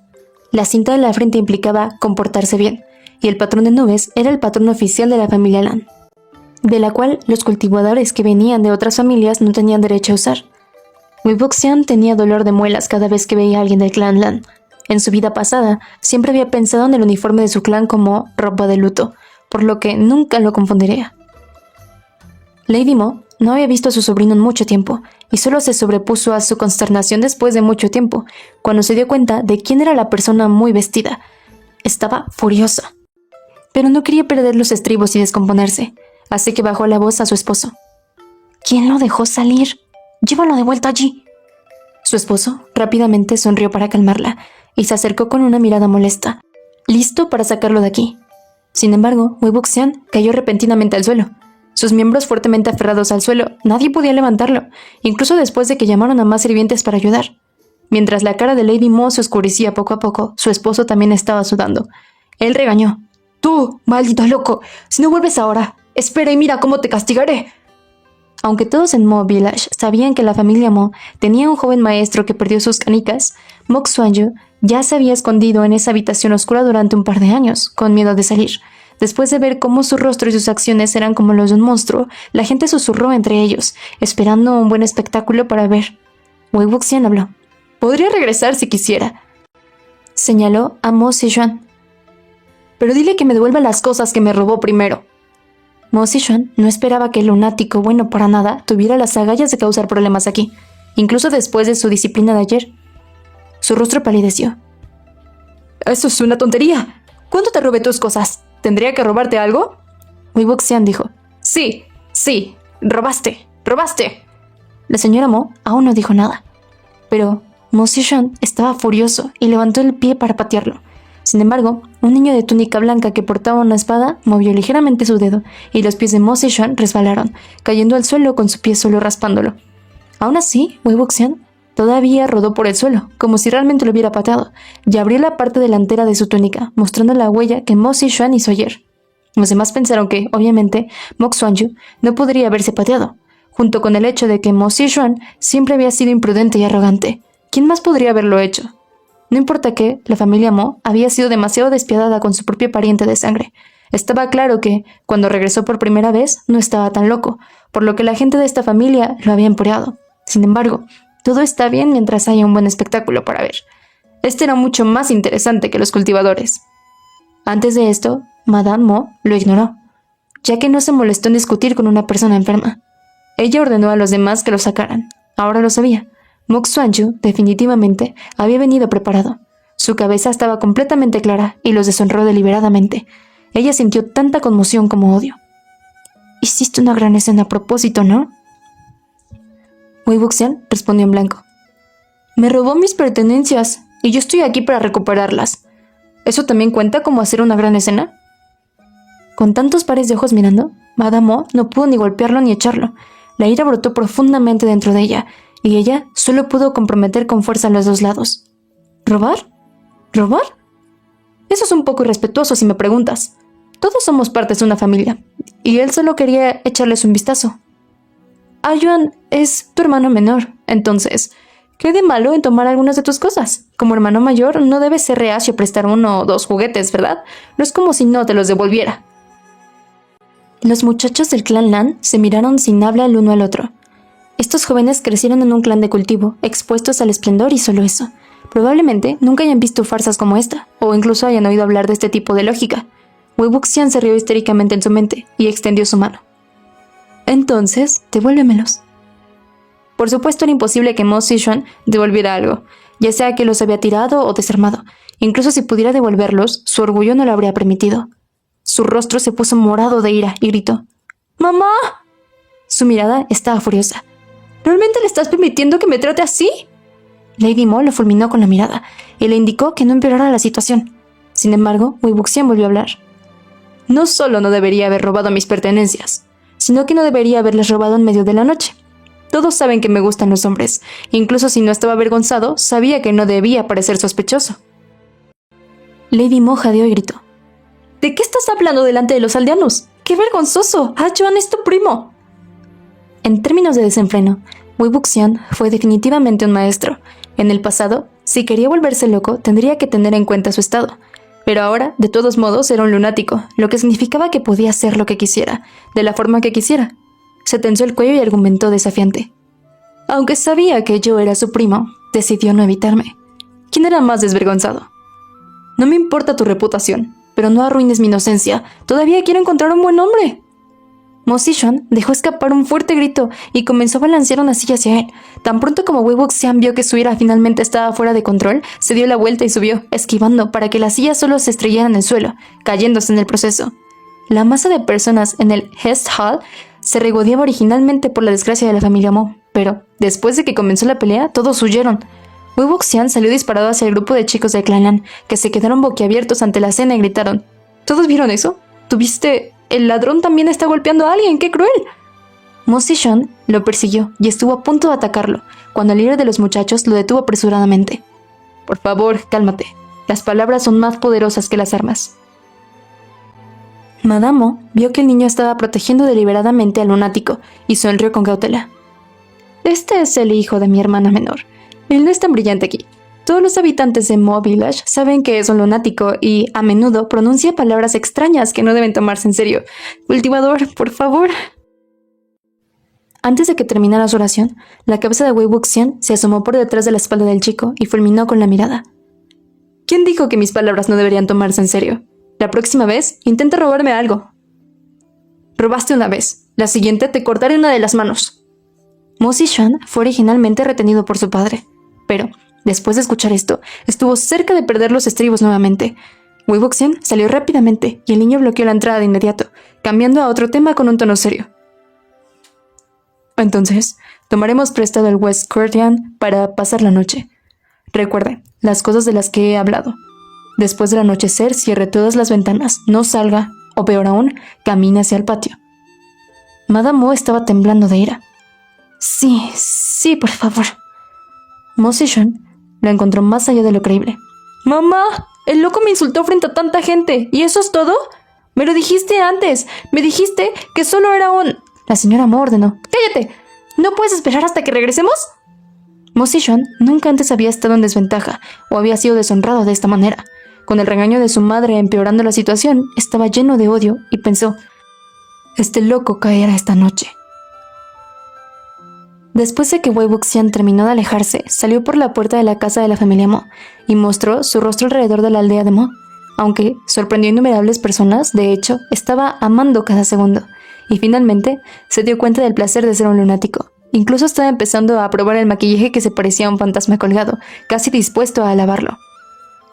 La cinta de la frente implicaba comportarse bien, y el patrón de nubes era el patrón oficial de la familia Lan, de la cual los cultivadores que venían de otras familias no tenían derecho a usar. Wei Wuxian tenía dolor de muelas cada vez que veía a alguien del clan Lan. En su vida pasada, siempre había pensado en el uniforme de su clan como ropa de luto, por lo que nunca lo confundiría. Lady Mo no había visto a su sobrino en mucho tiempo, y solo se sobrepuso a su consternación después de mucho tiempo, cuando se dio cuenta de quién era la persona muy vestida. Estaba furiosa, pero no quería perder los estribos y descomponerse, así que bajó la voz a su esposo. ¿Quién lo dejó salir? Llévalo de vuelta allí. Su esposo rápidamente sonrió para calmarla y se acercó con una mirada molesta, listo para sacarlo de aquí. Sin embargo, Wei Wuxian cayó repentinamente al suelo. Sus miembros fuertemente aferrados al suelo, nadie podía levantarlo, incluso después de que llamaron a más sirvientes para ayudar. Mientras la cara de Lady Mo se oscurecía poco a poco, su esposo también estaba sudando. Él regañó. «¡Tú, maldito loco! Si no vuelves ahora, espera y mira cómo te castigaré». Aunque todos en Mo Village sabían que la familia Mo tenía un joven maestro que perdió sus canicas, Mok Xuanyu ya se había escondido en esa habitación oscura durante un par de años, con miedo de salir. Después de ver cómo su rostro y sus acciones eran como los de un monstruo, la gente susurró entre ellos, esperando un buen espectáculo para ver. Wei Wuxian habló. «Podría regresar si quisiera», señaló a Mo Zixuan. «Pero dile que me devuelva las cosas que me robó primero». Mo Zixuan no esperaba que el lunático bueno para nada tuviera las agallas de causar problemas aquí, incluso después de su disciplina de ayer. Su rostro palideció. «Eso es una tontería. ¿Cuándo te robé tus cosas? ¿Tendría que robarte algo?» Wei Wuxian dijo. Sí, robaste. La señora Mo aún no dijo nada, pero Mo Zixuan estaba furioso y levantó el pie para patearlo. Sin embargo, un niño de túnica blanca que portaba una espada movió ligeramente su dedo y los pies de Mo Zixuan resbalaron, cayendo al suelo con su pie solo raspándolo. Aún así, Wei Wuxian todavía rodó por el suelo, como si realmente lo hubiera pateado, y abrió la parte delantera de su túnica, mostrando la huella que Mo Zixuan hizo ayer. Los demás pensaron que, obviamente, Mok Xuanyu no podría haberse pateado, junto con el hecho de que Mo Zixuan siempre había sido imprudente y arrogante. ¿Quién más podría haberlo hecho? No importa que la familia Mo había sido demasiado despiadada con su propio pariente de sangre. Estaba claro que, cuando regresó por primera vez, no estaba tan loco, por lo que la gente de esta familia lo había emporeado. Sin embargo, todo está bien mientras haya un buen espectáculo para ver. Este era mucho más interesante que los cultivadores. Antes de esto, Madame Mo lo ignoró, ya que no se molestó en discutir con una persona enferma. Ella ordenó a los demás que lo sacaran. Ahora lo sabía. Mok Xuanyu definitivamente había venido preparado. Su cabeza estaba completamente clara y los deshonró deliberadamente. Ella sintió tanta conmoción como odio. «Hiciste una gran escena a propósito, ¿no?». Wei Wuxian respondió en blanco. «Me robó mis pertenencias y yo estoy aquí para recuperarlas. ¿Eso también cuenta como hacer una gran escena?». Con tantos pares de ojos mirando, Madame Mo no pudo ni golpearlo ni echarlo. La ira brotó profundamente dentro de ella, y ella solo pudo comprometer con fuerza a los dos lados. «¿Robar? ¿Robar? Eso es un poco irrespetuoso si me preguntas. Todos somos partes de una familia, y él solo quería echarles un vistazo. Joan es tu hermano menor, entonces, ¿qué de malo en tomar algunas de tus cosas? Como hermano mayor, no debes ser reacio a prestar 1 o 2 juguetes, ¿verdad? No es como si no te los devolviera. Los muchachos del clan Lan se miraron sin habla el uno al otro. Estos jóvenes crecieron en un clan de cultivo, expuestos al esplendor y solo eso. Probablemente nunca hayan visto farsas como esta, o incluso hayan oído hablar de este tipo de lógica. Wei Wuxian se rió histéricamente en su mente y extendió su mano. Entonces, devuélvemelos. Por supuesto era imposible que Mo Zixuan devolviera algo, ya sea que los había tirado o desarmado. Incluso si pudiera devolverlos, su orgullo no lo habría permitido. Su rostro se puso morado de ira y gritó: ¡Mamá! Su mirada estaba furiosa. ¿Realmente le estás permitiendo que me trate así? Lady Mo lo fulminó con la mirada y le indicó que no empeorara la situación. Sin embargo, Wei Wuxian volvió a hablar. No solo no debería haber robado mis pertenencias, sino que no debería haberlas robado en medio de la noche. Todos saben que me gustan los hombres. Incluso si no estaba avergonzado, sabía que no debía parecer sospechoso. Lady Mo jadeó y gritó: ¿De qué estás hablando delante de los aldeanos? ¡Qué vergonzoso! Joan es tu primo. En términos de desenfreno, Wei Wuxian fue definitivamente un maestro. En el pasado, si quería volverse loco, tendría que tener en cuenta su estado. Pero ahora, de todos modos, era un lunático, lo que significaba que podía hacer lo que quisiera, de la forma que quisiera. Se tensó el cuello y argumentó desafiante. Aunque sabía que yo era su primo, decidió no evitarme. ¿Quién era más desvergonzado? No me importa tu reputación, pero no arruines mi inocencia. Todavía quiero encontrar un buen hombre. Mo Zixuan dejó escapar un fuerte grito y comenzó a balancear una silla hacia él. Tan pronto como Wei Wuxian vio que su ira finalmente estaba fuera de control, se dio la vuelta y subió, esquivando para que la silla solo se estrellara en el suelo, cayéndose en el proceso. La masa de personas en el Guest Hall se regodeaba originalmente por la desgracia de la familia Mo, pero, después de que comenzó la pelea, todos huyeron. Wei Wuxian salió disparado hacia el grupo de chicos de Clan Lan, que se quedaron boquiabiertos ante la escena y gritaron: ¿Todos vieron eso? ¿Tuviste? El ladrón también está golpeando a alguien, ¡qué cruel! Mo Zixuan lo persiguió y estuvo a punto de atacarlo, cuando el líder de los muchachos lo detuvo apresuradamente. Por favor, cálmate. Las palabras son más poderosas que las armas. Madame Mo vio que el niño estaba protegiendo deliberadamente al lunático y sonrió con cautela. Este es el hijo de mi hermana menor. Él no es tan brillante aquí. Todos los habitantes de Mo Village saben que es un lunático y, a menudo, pronuncia palabras extrañas que no deben tomarse en serio. Cultivador, por favor. Antes de que terminara su oración, la cabeza de Wei Wuxian se asomó por detrás de la espalda del chico y fulminó con la mirada. ¿Quién dijo que mis palabras no deberían tomarse en serio? La próxima vez, intenta robarme algo. Robaste una vez. La siguiente te cortaré una de las manos. Mo Zixuan fue originalmente retenido por su padre, pero, después de escuchar esto, estuvo cerca de perder los estribos nuevamente. Wei Wuxian salió rápidamente y el niño bloqueó la entrada de inmediato, cambiando a otro tema con un tono serio. Entonces, tomaremos prestado el West Courtyard para pasar la noche. Recuerde, las cosas de las que he hablado. Después del anochecer, cierre todas las ventanas, no salga, o peor aún, camine hacia el patio. Madame Mo estaba temblando de ira. Sí, por favor. Mo Zixuan lo encontró más allá de lo creíble. ¡Mamá! El loco me insultó frente a tanta gente. ¿Y eso es todo? Me lo dijiste antes. Me dijiste que solo era un... La señora Mo ordenó. ¡Cállate! ¿No puedes esperar hasta que regresemos? Mo Zixuan nunca antes había estado en desventaja o había sido deshonrado de esta manera. Con el regaño de su madre empeorando la situación, estaba lleno de odio y pensó: este loco caerá esta noche. Después de que Wei Wuxian terminó de alejarse, salió por la puerta de la casa de la familia Mo y mostró su rostro alrededor de la aldea de Mo. Aunque sorprendió a innumerables personas, de hecho, estaba amando cada segundo. Y finalmente, se dio cuenta del placer de ser un lunático. Incluso estaba empezando a probar el maquillaje que se parecía a un fantasma colgado, casi dispuesto a alabarlo.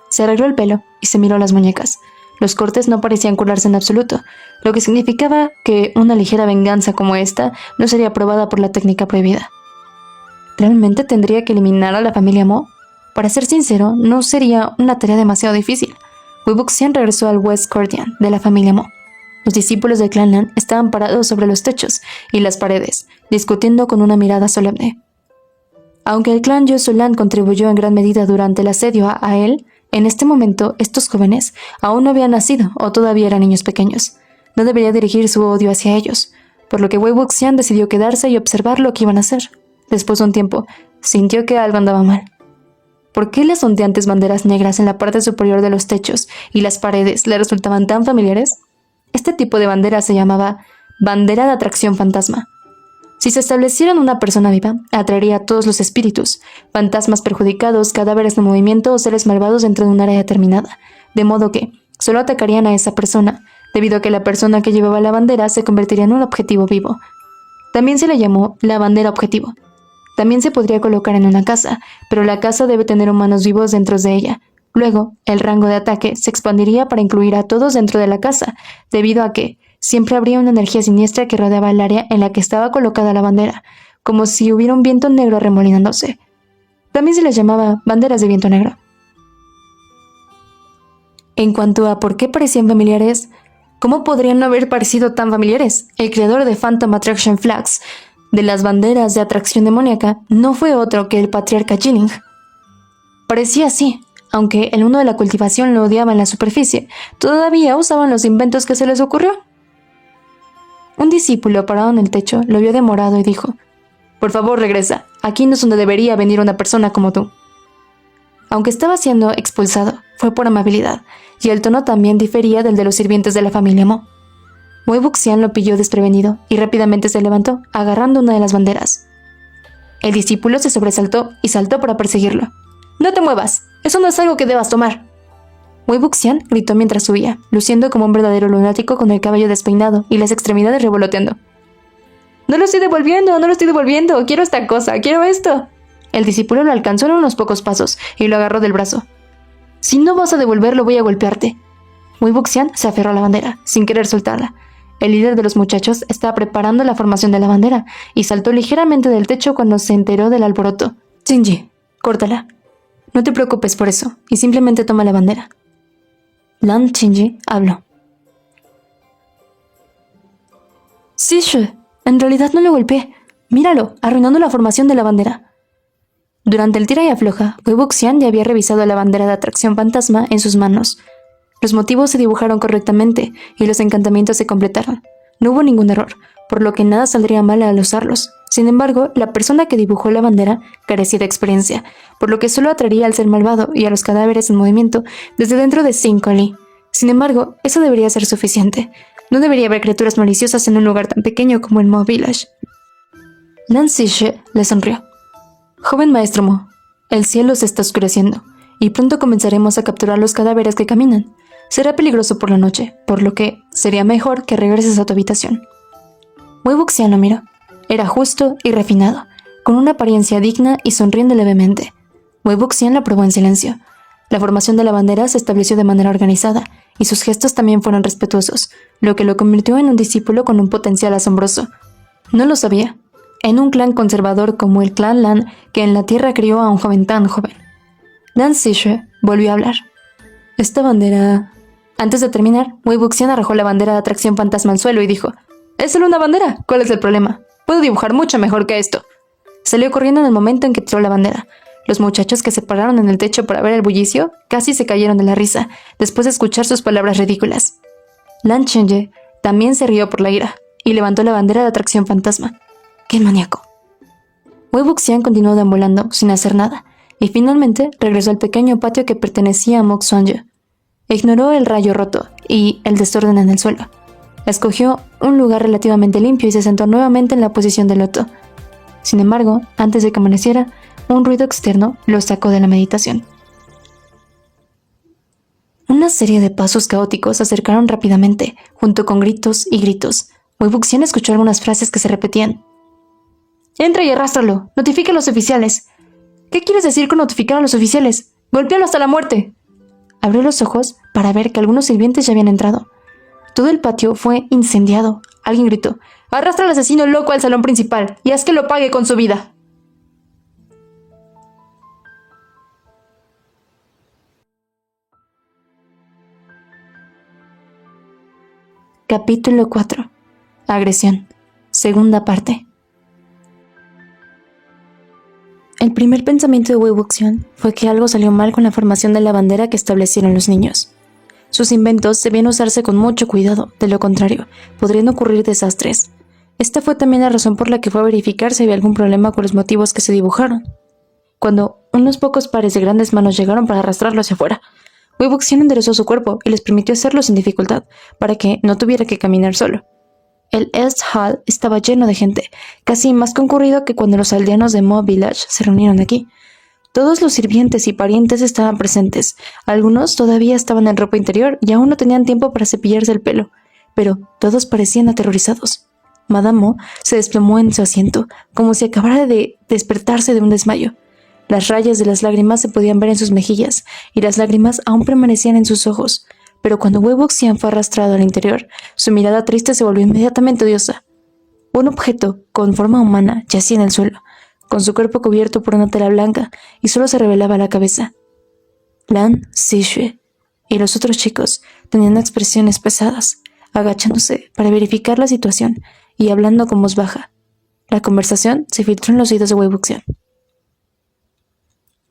Se arregló el pelo y se miró las muñecas. Los cortes no parecían curarse en absoluto, lo que significaba que una ligera venganza como esta no sería aprobada por la técnica prohibida. ¿Realmente tendría que eliminar a la familia Mo? Para ser sincero, no sería una tarea demasiado difícil. Wei Wuxian regresó al West Courtyard de la familia Mo. Los discípulos del clan Lan estaban parados sobre los techos y las paredes, discutiendo con una mirada solemne. Aunque el clan Yosulan contribuyó en gran medida durante el asedio a él, En este momento, estos jóvenes aún no habían nacido o todavía eran niños pequeños. No debería dirigir su odio hacia ellos, por lo que Wei Wuxian decidió quedarse y observar lo que iban a hacer. Después de un tiempo, sintió que algo andaba mal. ¿Por qué las ondeantes banderas negras en la parte superior de los techos y las paredes le resultaban tan familiares? Este tipo de bandera se llamaba bandera de atracción fantasma. Si se estableciera en una persona viva, atraería a todos los espíritus, fantasmas perjudicados, cadáveres en movimiento o seres malvados dentro de un área determinada, de modo que solo atacarían a esa persona, debido a que la persona que llevaba la bandera se convertiría en un objetivo vivo. También se le llamó la bandera objetivo. También se podría colocar en una casa, pero la casa debe tener humanos vivos dentro de ella. Luego, el rango de ataque se expandiría para incluir a todos dentro de la casa, debido a que siempre habría una energía siniestra que rodeaba el área en la que estaba colocada la bandera, como si hubiera un viento negro remolinándose. También se les llamaba banderas de viento negro. En cuanto a por qué parecían familiares, ¿cómo podrían no haber parecido tan familiares? El creador de Phantom Attraction Flags, de las banderas de atracción demoníaca, no fue otro que el patriarca Jining. Parecía así, aunque el mundo de la cultivación lo odiaba en la superficie, todavía usaban los inventos que se les ocurrió. Un discípulo parado en el techo lo vio demorado y dijo: «Por favor, regresa. Aquí no es donde debería venir una persona como tú». Aunque estaba siendo expulsado, fue por amabilidad, y el tono también difería del de los sirvientes de la familia Mo. Wei Wuxian lo pilló desprevenido y rápidamente se levantó, agarrando una de las banderas. El discípulo se sobresaltó y saltó para perseguirlo. «¡No te muevas! Eso no es algo que debas tomar». Wei Wuxian gritó mientras subía, luciendo como un verdadero lunático con el cabello despeinado y las extremidades revoloteando. «¡No lo estoy devolviendo! ¡No lo estoy devolviendo! ¡Quiero esta cosa! ¡Quiero esto!». El discípulo lo alcanzó en unos pocos pasos y lo agarró del brazo. «Si no vas a devolverlo, voy a golpearte». Wei Wuxian se aferró a la bandera, sin querer soltarla. El líder de los muchachos estaba preparando la formación de la bandera y saltó ligeramente del techo cuando se enteró del alboroto. «Shinji, córtala. No te preocupes por eso, y simplemente toma la bandera». Lan Shinji habló. «Sishu, en realidad no lo golpeé. Míralo, arruinando la formación de la bandera». Durante el tira y afloja, Wei Wuxian ya había revisado la bandera de atracción fantasma en sus manos. Los motivos se dibujaron correctamente y los encantamientos se completaron. No hubo ningún error, por lo que nada saldría mal al usarlos. Sin embargo, la persona que dibujó la bandera carecía de experiencia, por lo que solo atraería al ser malvado y a los cadáveres en movimiento desde dentro de 5 li. Sin embargo, eso debería ser suficiente. No debería haber criaturas maliciosas en un lugar tan pequeño como el Mo Village. Lan Zixue le sonrió. «Joven maestro Mo, el cielo se está oscureciendo, y pronto comenzaremos a capturar los cadáveres que caminan. Será peligroso por la noche, por lo que sería mejor que regreses a tu habitación». Wei Wuxian lo miró. Era justo y refinado, con una apariencia digna y sonriendo levemente. Wei Wuxian lo aprobó en silencio. La formación de la bandera se estableció de manera organizada, y sus gestos también fueron respetuosos, lo que lo convirtió en un discípulo con un potencial asombroso. No lo sabía. En un clan conservador como el clan Lan, que en la tierra crió a un joven tan joven. Lan Zixue volvió a hablar. «Esta bandera...». Antes de terminar, Wei Wuxian arrojó la bandera de atracción fantasma al suelo y dijo: «Es solo una bandera. ¿Cuál es el problema? Puedo dibujar mucho mejor que esto». Salió corriendo en el momento en que tiró la bandera. Los muchachos que se pararon en el techo para ver el bullicio casi se cayeron de la risa, después de escuchar sus palabras ridículas. Lan Shinji también se rió por la ira, y levantó la bandera de atracción fantasma. ¡Qué maníaco! Wei Wuxian continuó deambulando, sin hacer nada, y finalmente regresó al pequeño patio que pertenecía a Mok Xuanyu. Ignoró el rayo roto y el desorden en el suelo. Escogió un lugar relativamente limpio y se sentó nuevamente en la posición de loto. Sin embargo, antes de que amaneciera, un ruido externo lo sacó de la meditación. Una serie de pasos caóticos se acercaron rápidamente, junto con gritos y gritos. Wei Wuxian escuchó algunas frases que se repetían. «Entra y arrástralo. Notifica a los oficiales». «¿Qué quieres decir con notificar a los oficiales? ¡Golpéalo hasta la muerte!». Abrió los ojos para ver que algunos sirvientes ya habían entrado. Todo el patio fue incendiado. Alguien gritó: «Arrastra al asesino loco al salón principal y haz que lo pague con su vida». Capítulo 4. Agresión. Segunda parte. El primer pensamiento de Wei Wuxian fue que algo salió mal con la formación de la bandera que establecieron los niños. Sus inventos debían usarse con mucho cuidado, de lo contrario, podrían ocurrir desastres. Esta fue también la razón por la que fue a verificar si había algún problema con los motivos que se dibujaron. Cuando unos pocos pares de grandes manos llegaron para arrastrarlo hacia afuera, Wei Wuxian enderezó su cuerpo y les permitió hacerlo sin dificultad, para que no tuviera que caminar solo. El East Hall estaba lleno de gente, casi más concurrido que cuando los aldeanos de Mo Village se reunieron aquí. Todos los sirvientes y parientes estaban presentes. Algunos todavía estaban en ropa interior y aún no tenían tiempo para cepillarse el pelo, pero todos parecían aterrorizados. Madame Mo se desplomó en su asiento, como si acabara de despertarse de un desmayo. Las rayas de las lágrimas se podían ver en sus mejillas, y las lágrimas aún permanecían en sus ojos. Pero cuando Wei Wuxian fue arrastrado al interior, su mirada triste se volvió inmediatamente odiosa. Un objeto con forma humana yacía en el suelo, con su cuerpo cubierto por una tela blanca, y solo se revelaba la cabeza. Lan Zixue y los otros chicos tenían expresiones pesadas, agachándose para verificar la situación y hablando con voz baja. La conversación se filtró en los oídos de Wei Wuxian.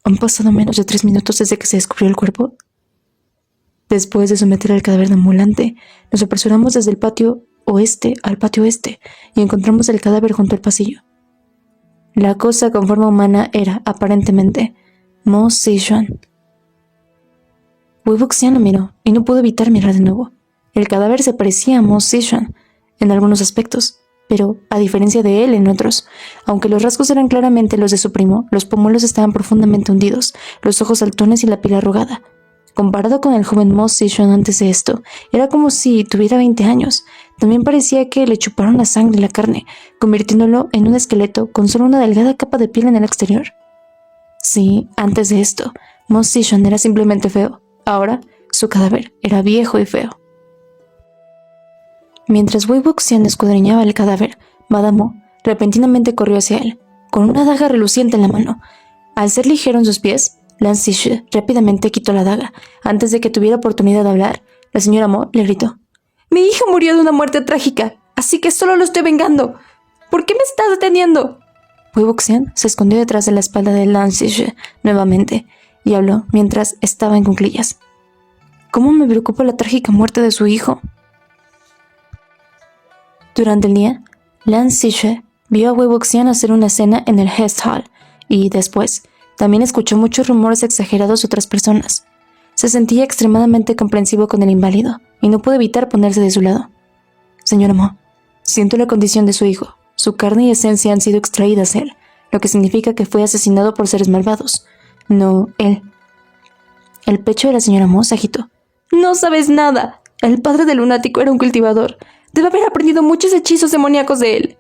¿Han pasado menos de 3 minutos desde que se descubrió el cuerpo? Después de someter al cadáver de ambulante, nos apresuramos desde el patio oeste al patio oeste y encontramos el cadáver junto al pasillo. La cosa con forma humana era, aparentemente, Mo Zixuan. Wei Wuxian lo miró y no pudo evitar mirar de nuevo. El cadáver se parecía a Mo Zixuan en algunos aspectos, pero, a diferencia de él en otros, aunque los rasgos eran claramente los de su primo, los pómulos estaban profundamente hundidos, los ojos saltones y la piel arrugada. Comparado con el joven Mo Zixuan antes de esto, era como si tuviera 20 años. También parecía que le chuparon la sangre y la carne, convirtiéndolo en un esqueleto con solo una delgada capa de piel en el exterior. Sí, antes de esto, Mo Zixuan era simplemente feo. Ahora, su cadáver era viejo y feo. Mientras Wei Wuxian escudriñaba el cadáver, Madame Mo repentinamente corrió hacia él, con una daga reluciente en la mano. Al ser ligero en sus pies, Lan Zixue rápidamente quitó la daga. Antes de que tuviera oportunidad de hablar, la señora Mo le gritó: «Mi hijo murió de una muerte trágica, así que solo lo estoy vengando. ¿Por qué me estás deteniendo?» Wei Wuxian se escondió detrás de la espalda de Lan Zixue nuevamente y habló mientras estaba en cuclillas. «¿Cómo me preocupa la trágica muerte de su hijo?» Durante el día, Lan Zixue vio a Wei Wuxian hacer una cena en el East Hall y, después, también escuchó muchos rumores exagerados de otras personas. Se sentía extremadamente comprensivo con el inválido y no pudo evitar ponerse de su lado. «Señora Mo, siento la condición de su hijo. Su carne y esencia han sido extraídas de él, lo que significa que fue asesinado por seres malvados. No él». El pecho de la señora Mo se agitó. «No sabes nada. El padre del lunático era un cultivador. Debe haber aprendido muchos hechizos demoníacos de él».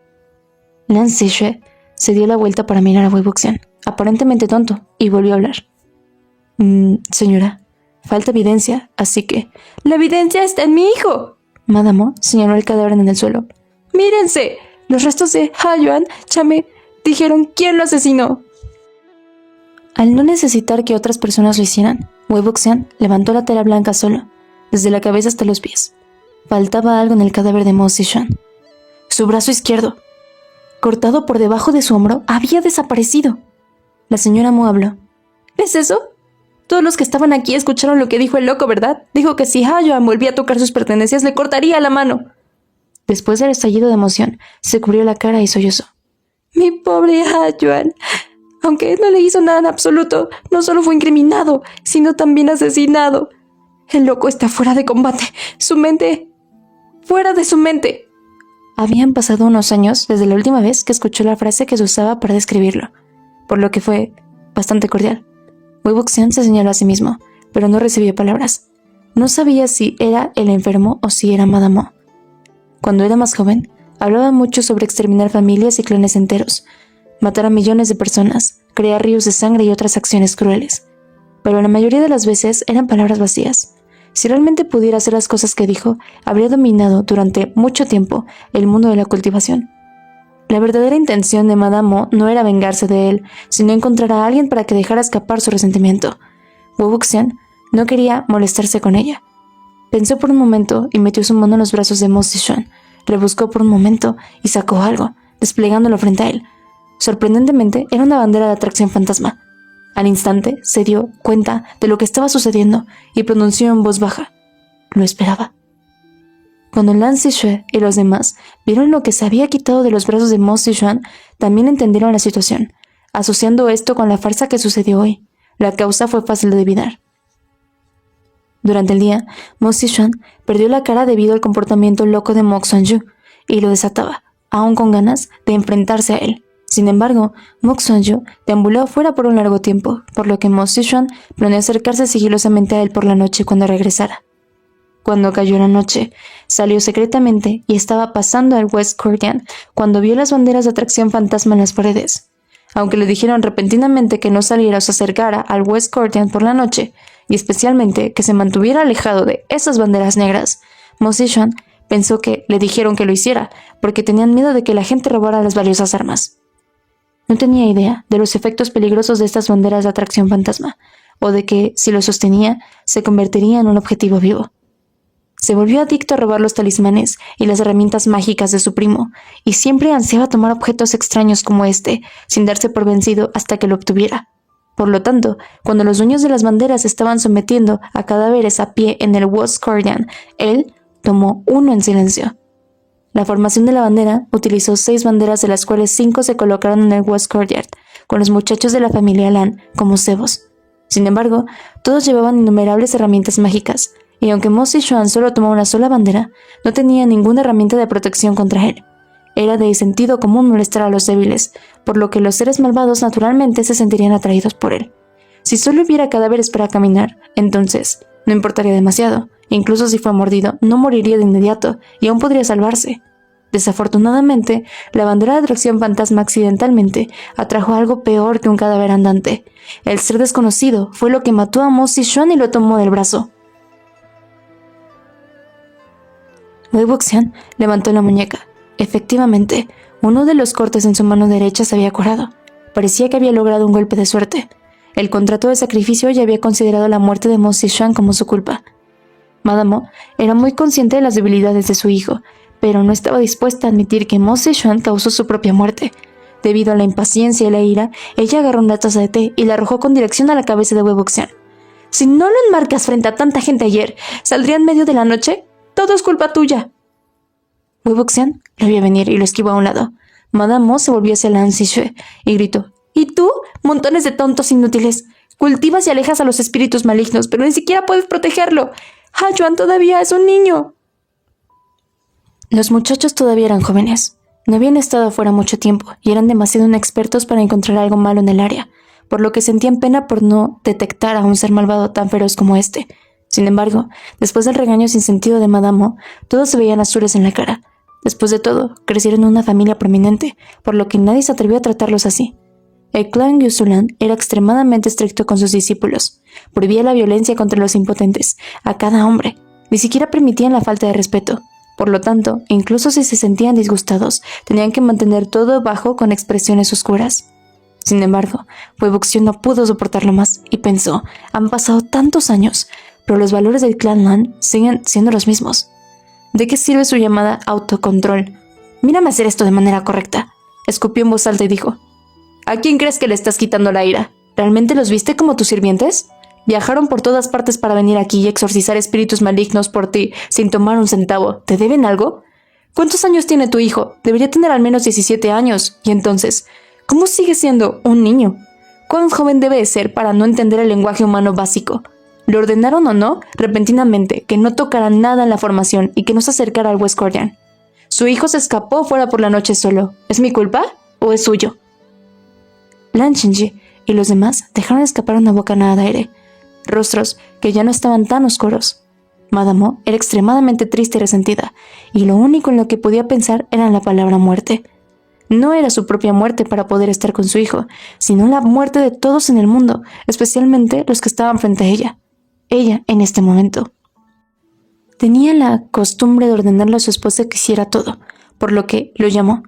Lan Zixue se dio la vuelta para mirar a Wei Wuxian, aparentemente tonto, y volvió a hablar. Señora, falta evidencia, así que... «¡La evidencia está en mi hijo!» Madame Mo señaló el cadáver en el suelo. «¡Mírense! Los restos de Hayuan Chame dijeron quién lo asesinó». Al no necesitar que otras personas lo hicieran, Wei Wuxian levantó la tela blanca solo, desde la cabeza hasta los pies. Faltaba algo en el cadáver de Mo Zixuan. Su brazo izquierdo, cortado por debajo de su hombro, había desaparecido. La señora Mo habló. «¿Ves eso? Todos los que estaban aquí escucharon lo que dijo el loco, ¿verdad? Dijo que si Hayuan volvía a tocar sus pertenencias, le cortaría la mano». Después del estallido de emoción, se cubrió la cara y sollozó. «Mi pobre Hayuan. Aunque no le hizo nada en absoluto, no solo fue incriminado, sino también asesinado. El loco está fuera de combate. Su mente... fuera de su mente». Habían pasado unos años desde la última vez que escuchó la frase que se usaba para describirlo, por lo que fue bastante cordial. Wei Wuxian se señaló a sí mismo, pero no recibió palabras. No sabía si era el enfermo o si era Madame Mo. Cuando era más joven, hablaba mucho sobre exterminar familias y clones enteros, matar a millones de personas, crear ríos de sangre y otras acciones crueles. Pero la mayoría de las veces eran palabras vacías. Si realmente pudiera hacer las cosas que dijo, habría dominado durante mucho tiempo el mundo de la cultivación. La verdadera intención de Madame Mo no era vengarse de él, sino encontrar a alguien para que dejara escapar su resentimiento. Wei Wuxian no quería molestarse con ella. Pensó por un momento y metió su mano en los brazos de Mo Zixuan. Rebuscó por un momento y sacó algo, desplegándolo frente a él. Sorprendentemente, era una bandera de atracción fantasma. Al instante, se dio cuenta de lo que estaba sucediendo y pronunció en voz baja: «Lo esperaba». Cuando Lan Zixue y los demás vieron lo que se había quitado de los brazos de Mo Zixuan, también entendieron la situación, asociando esto con la farsa que sucedió hoy. La causa fue fácil de adivinar. Durante el día, Mo Zixuan perdió la cara debido al comportamiento loco de Mo Xuanyu y lo desataba, aún con ganas de enfrentarse a él. Sin embargo, Mo Xuanyu deambuló fuera por un largo tiempo, por lo que Mo Zixuan planeó acercarse sigilosamente a él por la noche cuando regresara. Cuando cayó la noche, salió secretamente y estaba pasando al West Courtyard cuando vio las banderas de atracción fantasma en las paredes. Aunque le dijeron repentinamente que no saliera o se acercara al West Courtyard por la noche, y especialmente que se mantuviera alejado de esas banderas negras, Mo Zixuan pensó que le dijeron que lo hiciera, porque tenían miedo de que la gente robara las valiosas armas. No tenía idea de los efectos peligrosos de estas banderas de atracción fantasma, o de que, si lo sostenía, se convertiría en un objetivo vivo. Se volvió adicto a robar los talismanes y las herramientas mágicas de su primo, y siempre ansiaba tomar objetos extraños como este, sin darse por vencido hasta que lo obtuviera. Por lo tanto, cuando los dueños de las banderas estaban sometiendo a cadáveres a pie en el West Courtyard, él tomó uno en silencio. La formación de la bandera utilizó 6 banderas, de las cuales 5 se colocaron en el West Courtyard, con los muchachos de la familia Lan como cebos. Sin embargo, todos llevaban innumerables herramientas mágicas, y aunque Mo Zixuan solo tomó una sola bandera, no tenía ninguna herramienta de protección contra él. Era de sentido común molestar a los débiles, por lo que los seres malvados naturalmente se sentirían atraídos por él. Si solo hubiera cadáveres para caminar, entonces no importaría demasiado. Incluso si fue mordido, no moriría de inmediato y aún podría salvarse. Desafortunadamente, la bandera de atracción fantasma accidentalmente atrajo algo peor que un cadáver andante. El ser desconocido fue lo que mató a Mo Zixuan y lo tomó del brazo. Wei Wuxian levantó la muñeca. Efectivamente, uno de los cortes en su mano derecha se había curado. Parecía que había logrado un golpe de suerte. El contrato de sacrificio ya había considerado la muerte de Mo Zixuan como su culpa. Madame Mo era muy consciente de las debilidades de su hijo, pero no estaba dispuesta a admitir que Mo Zixuan causó su propia muerte. Debido a la impaciencia y la ira, ella agarró una taza de té y la arrojó con dirección a la cabeza de Wei Wuxian. «Si no lo enmarcas frente a tanta gente ayer, ¿saldría en medio de la noche? Todo es culpa tuya». Wei Wuxian lo vio venir y lo esquivó a un lado. Madame Mo se volvió hacia Lan Zixue y gritó: «¿Y tú? Montones de tontos inútiles. Cultivas y alejas a los espíritus malignos, pero ni siquiera puedes protegerlo. Hayuan todavía es un niño». Los muchachos todavía eran jóvenes. No habían estado afuera mucho tiempo y eran demasiado inexpertos para encontrar algo malo en el área, por lo que sentían pena por no detectar a un ser malvado tan feroz como este. Sin embargo, después del regaño sin sentido de Madame Mo, todos se veían azules en la cara. Después de todo, crecieron en una familia prominente, por lo que nadie se atrevió a tratarlos así. El clan Yusulan era extremadamente estricto con sus discípulos. Prohibía la violencia contra los impotentes, a cada hombre. Ni siquiera permitían la falta de respeto. Por lo tanto, incluso si se sentían disgustados, tenían que mantener todo bajo con expresiones oscuras. Sin embargo, Wei Wuxian no pudo soportarlo más y pensó: han pasado tantos años, pero los valores del clan Lan siguen siendo los mismos. ¿De qué sirve su llamada autocontrol? «Mírame hacer esto de manera correcta», escupió en voz alta y dijo: «¿A quién crees que le estás quitando la ira? ¿Realmente los viste como tus sirvientes? Viajaron por todas partes para venir aquí y exorcizar espíritus malignos por ti, sin tomar un centavo. ¿Te deben algo? ¿Cuántos años tiene tu hijo? Debería tener al menos 17 años. Y entonces, ¿cómo sigue siendo un niño? ¿Cuán joven debe de ser para no entender el lenguaje humano básico? Le ordenaron o no, repentinamente, que no tocara nada en la formación y que no se acercara al West Courtyard. Su hijo se escapó fuera por la noche solo. ¿Es mi culpa o es suyo?» Lan Xinji y los demás dejaron escapar una bocanada de aire, rostros que ya no estaban tan oscuros. Madame Mo era extremadamente triste y resentida, y lo único en lo que podía pensar era en la palabra muerte. No era su propia muerte para poder estar con su hijo, sino la muerte de todos en el mundo, especialmente los que estaban frente a ella. Ella, en este momento, tenía la costumbre de ordenarle a su esposa que hiciera todo, por lo que lo llamó.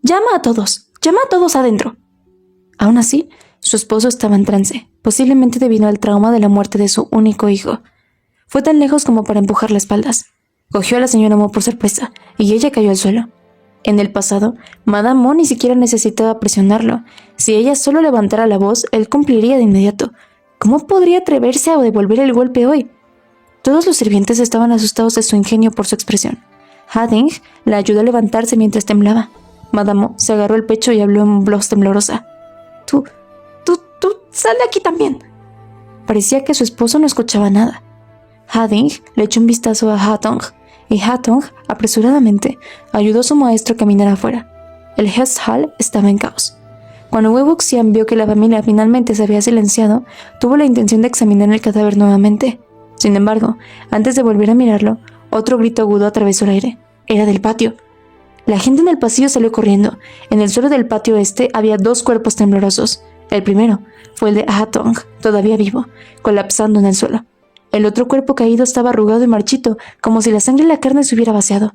«Llama a todos adentro». Aún así, su esposo estaba en trance, posiblemente debido al trauma de la muerte de su único hijo. Fue tan lejos como para empujarle espaldas. Cogió a la señora Mo por sorpresa, y ella cayó al suelo. En el pasado, Madame Mo ni siquiera necesitaba presionarlo. Si ella solo levantara la voz, él cumpliría de inmediato. ¿Cómo podría atreverse a devolver el golpe hoy? Todos los sirvientes estaban asustados de su ingenio por su expresión. Hadding la ayudó a levantarse mientras temblaba. Madame Mo se agarró el pecho y habló en voz temblorosa. Tú, sal de aquí también. Parecía que su esposo no escuchaba nada. Hadding le echó un vistazo a Hatong, y Hatong, apresuradamente, ayudó a su maestro a caminar afuera. El guest hall estaba en caos. Cuando Wei Wuxian vio que la familia finalmente se había silenciado, tuvo la intención de examinar el cadáver nuevamente. Sin embargo, antes de volver a mirarlo, otro grito agudo atravesó el aire. Era del patio. La gente en el pasillo salió corriendo. En el suelo del patio había 2 cuerpos temblorosos. El primero fue el de Hatong, todavía vivo, colapsando en el suelo. El otro cuerpo caído estaba arrugado y marchito, como si la sangre en la carne se hubiera vaciado.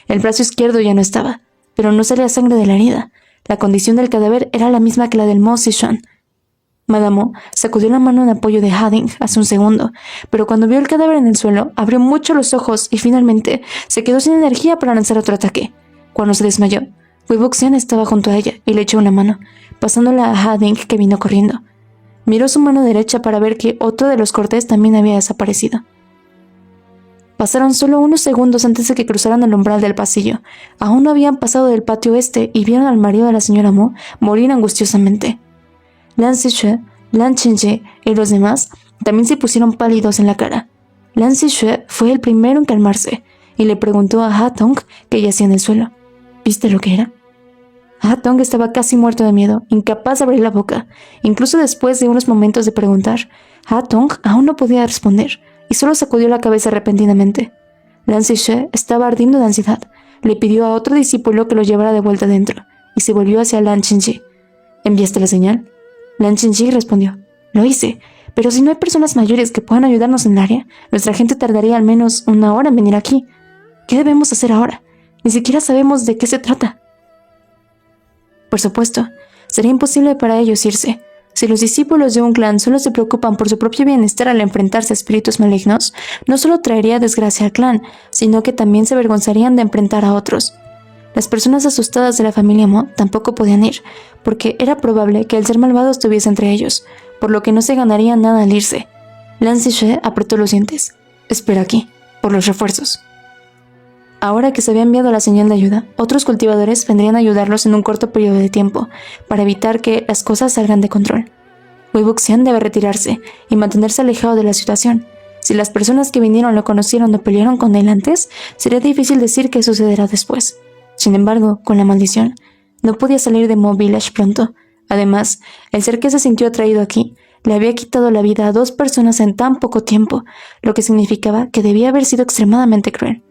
El brazo izquierdo ya no estaba, pero no salía sangre de la herida. La condición del cadáver era la misma que la del Mo Zishan. Madame Mo sacudió la mano en apoyo de Hadding hace un segundo, pero cuando vio el cadáver en el suelo, abrió mucho los ojos y finalmente se quedó sin energía para lanzar otro ataque. Cuando se desmayó, Wei Wuxian estaba junto a ella y le echó una mano, pasándola a Hadding, que vino corriendo. Miró su mano derecha para ver que otro de los cortes también había desaparecido. Pasaron solo unos segundos antes de que cruzaran el umbral del pasillo. Aún no habían pasado del patio y vieron al marido de la señora Mo morir angustiosamente. Lan Zixue, Lan Qingye y los demás también se pusieron pálidos en la cara. Lan Zixue fue el primero en calmarse y le preguntó a Hatong qué yacía en el suelo. ¿Viste lo que era? Hatong estaba casi muerto de miedo, incapaz de abrir la boca. Incluso después de unos momentos de preguntar, Hatong aún no podía responder y solo sacudió la cabeza repentinamente. Lan Zixue estaba ardiendo de ansiedad. Le pidió a otro discípulo que lo llevara de vuelta dentro y se volvió hacia Lan Qingye. ¿Enviaste la señal? Lan Qingye respondió. Lo hice, pero si no hay personas mayores que puedan ayudarnos en el área, nuestra gente tardaría al menos 1 hora en venir aquí. ¿Qué debemos hacer ahora? Ni siquiera sabemos de qué se trata. Por supuesto, sería imposible para ellos irse. Si los discípulos de un clan solo se preocupan por su propio bienestar al enfrentarse a espíritus malignos, no solo traería desgracia al clan, sino que también se avergonzarían de enfrentar a otros. Las personas asustadas de la familia Mo tampoco podían ir, porque era probable que el ser malvado estuviese entre ellos, por lo que no se ganaría nada al irse. Lan Zixue apretó los dientes. Espera aquí, por los refuerzos. Ahora que se había enviado la señal de ayuda, otros cultivadores vendrían a ayudarlos en un corto periodo de tiempo, para evitar que las cosas salgan de control. Wei Wuxian debe retirarse y mantenerse alejado de la situación. Si las personas que vinieron lo conocieron o pelearon con él antes, sería difícil decir qué sucederá después. Sin embargo, con la maldición, no podía salir de Mo Village pronto. Además, el ser que se sintió atraído aquí le había quitado la vida a 2 personas en tan poco tiempo, lo que significaba que debía haber sido extremadamente cruel.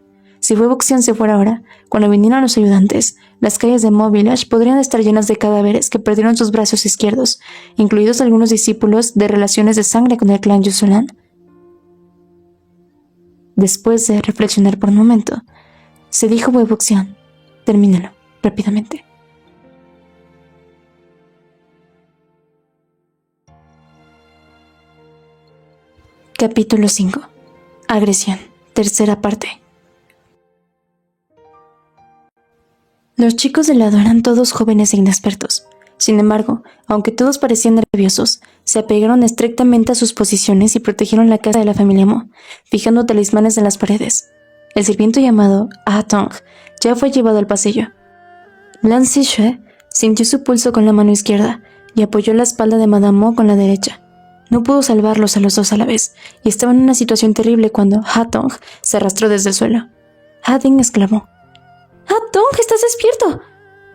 Si Wei Wuxian se fuera ahora, cuando vinieran los ayudantes, las calles de Mo Village podrían estar llenas de cadáveres que perdieron sus brazos izquierdos, incluidos algunos discípulos de relaciones de sangre con el clan Yusulan. Después de reflexionar por un momento, se dijo Wei Wuxian: termínalo, rápidamente. Capítulo 5. Agresión. Tercera parte. Los chicos del lado eran todos jóvenes e inexpertos. Sin embargo, aunque todos parecían nerviosos, se apegaron estrictamente a sus posiciones y protegieron la casa de la familia Mo, fijando talismanes en las paredes. El sirviente llamado Hatong ya fue llevado al pasillo. Lan Zixue sintió su pulso con la mano izquierda y apoyó la espalda de Madame Mo con la derecha. No pudo salvarlos a los 2 a la vez, y estaba en una situación terrible cuando Hatong se arrastró desde el suelo. Hadding exclamó: ¡Hatong, estás despierto!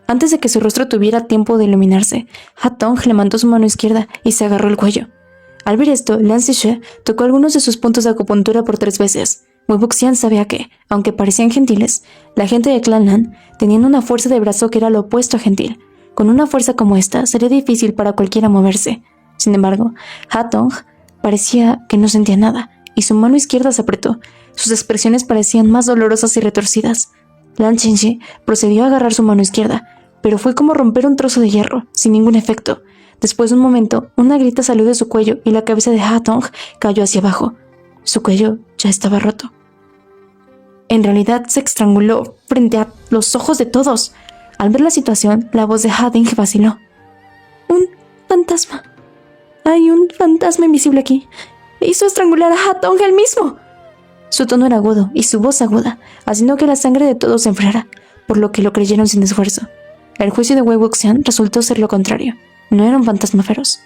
Antes de que su rostro tuviera tiempo de iluminarse, Hatong levantó su mano izquierda y se agarró el cuello. Al ver esto, Lan Zixue tocó algunos de sus puntos de acupuntura por 3 veces. Wei Wuxian sabía que, aunque parecían gentiles, la gente de Clan Lan tenían una fuerza de brazo que era lo opuesto a gentil. Con una fuerza como esta, sería difícil para cualquiera moverse. Sin embargo, Hatong parecía que no sentía nada, y su mano izquierda se apretó. Sus expresiones parecían más dolorosas y retorcidas. Lan Qingye procedió a agarrar su mano izquierda, pero fue como romper un trozo de hierro, sin ningún efecto. Después de un momento, una grita salió de su cuello y la cabeza de Hatong cayó hacia abajo. Su cuello ya estaba roto. En realidad se estranguló frente a los ojos de todos. Al ver la situación, la voz de Hadding vaciló. «Un fantasma. Hay un fantasma invisible aquí. Hizo estrangular a Hatong él mismo». Su tono era agudo y su voz aguda, haciendo que la sangre de todos se enfriara, por lo que lo creyeron sin esfuerzo. El juicio de Wei Wuxian resultó ser lo contrario. No era un fantasma feroz.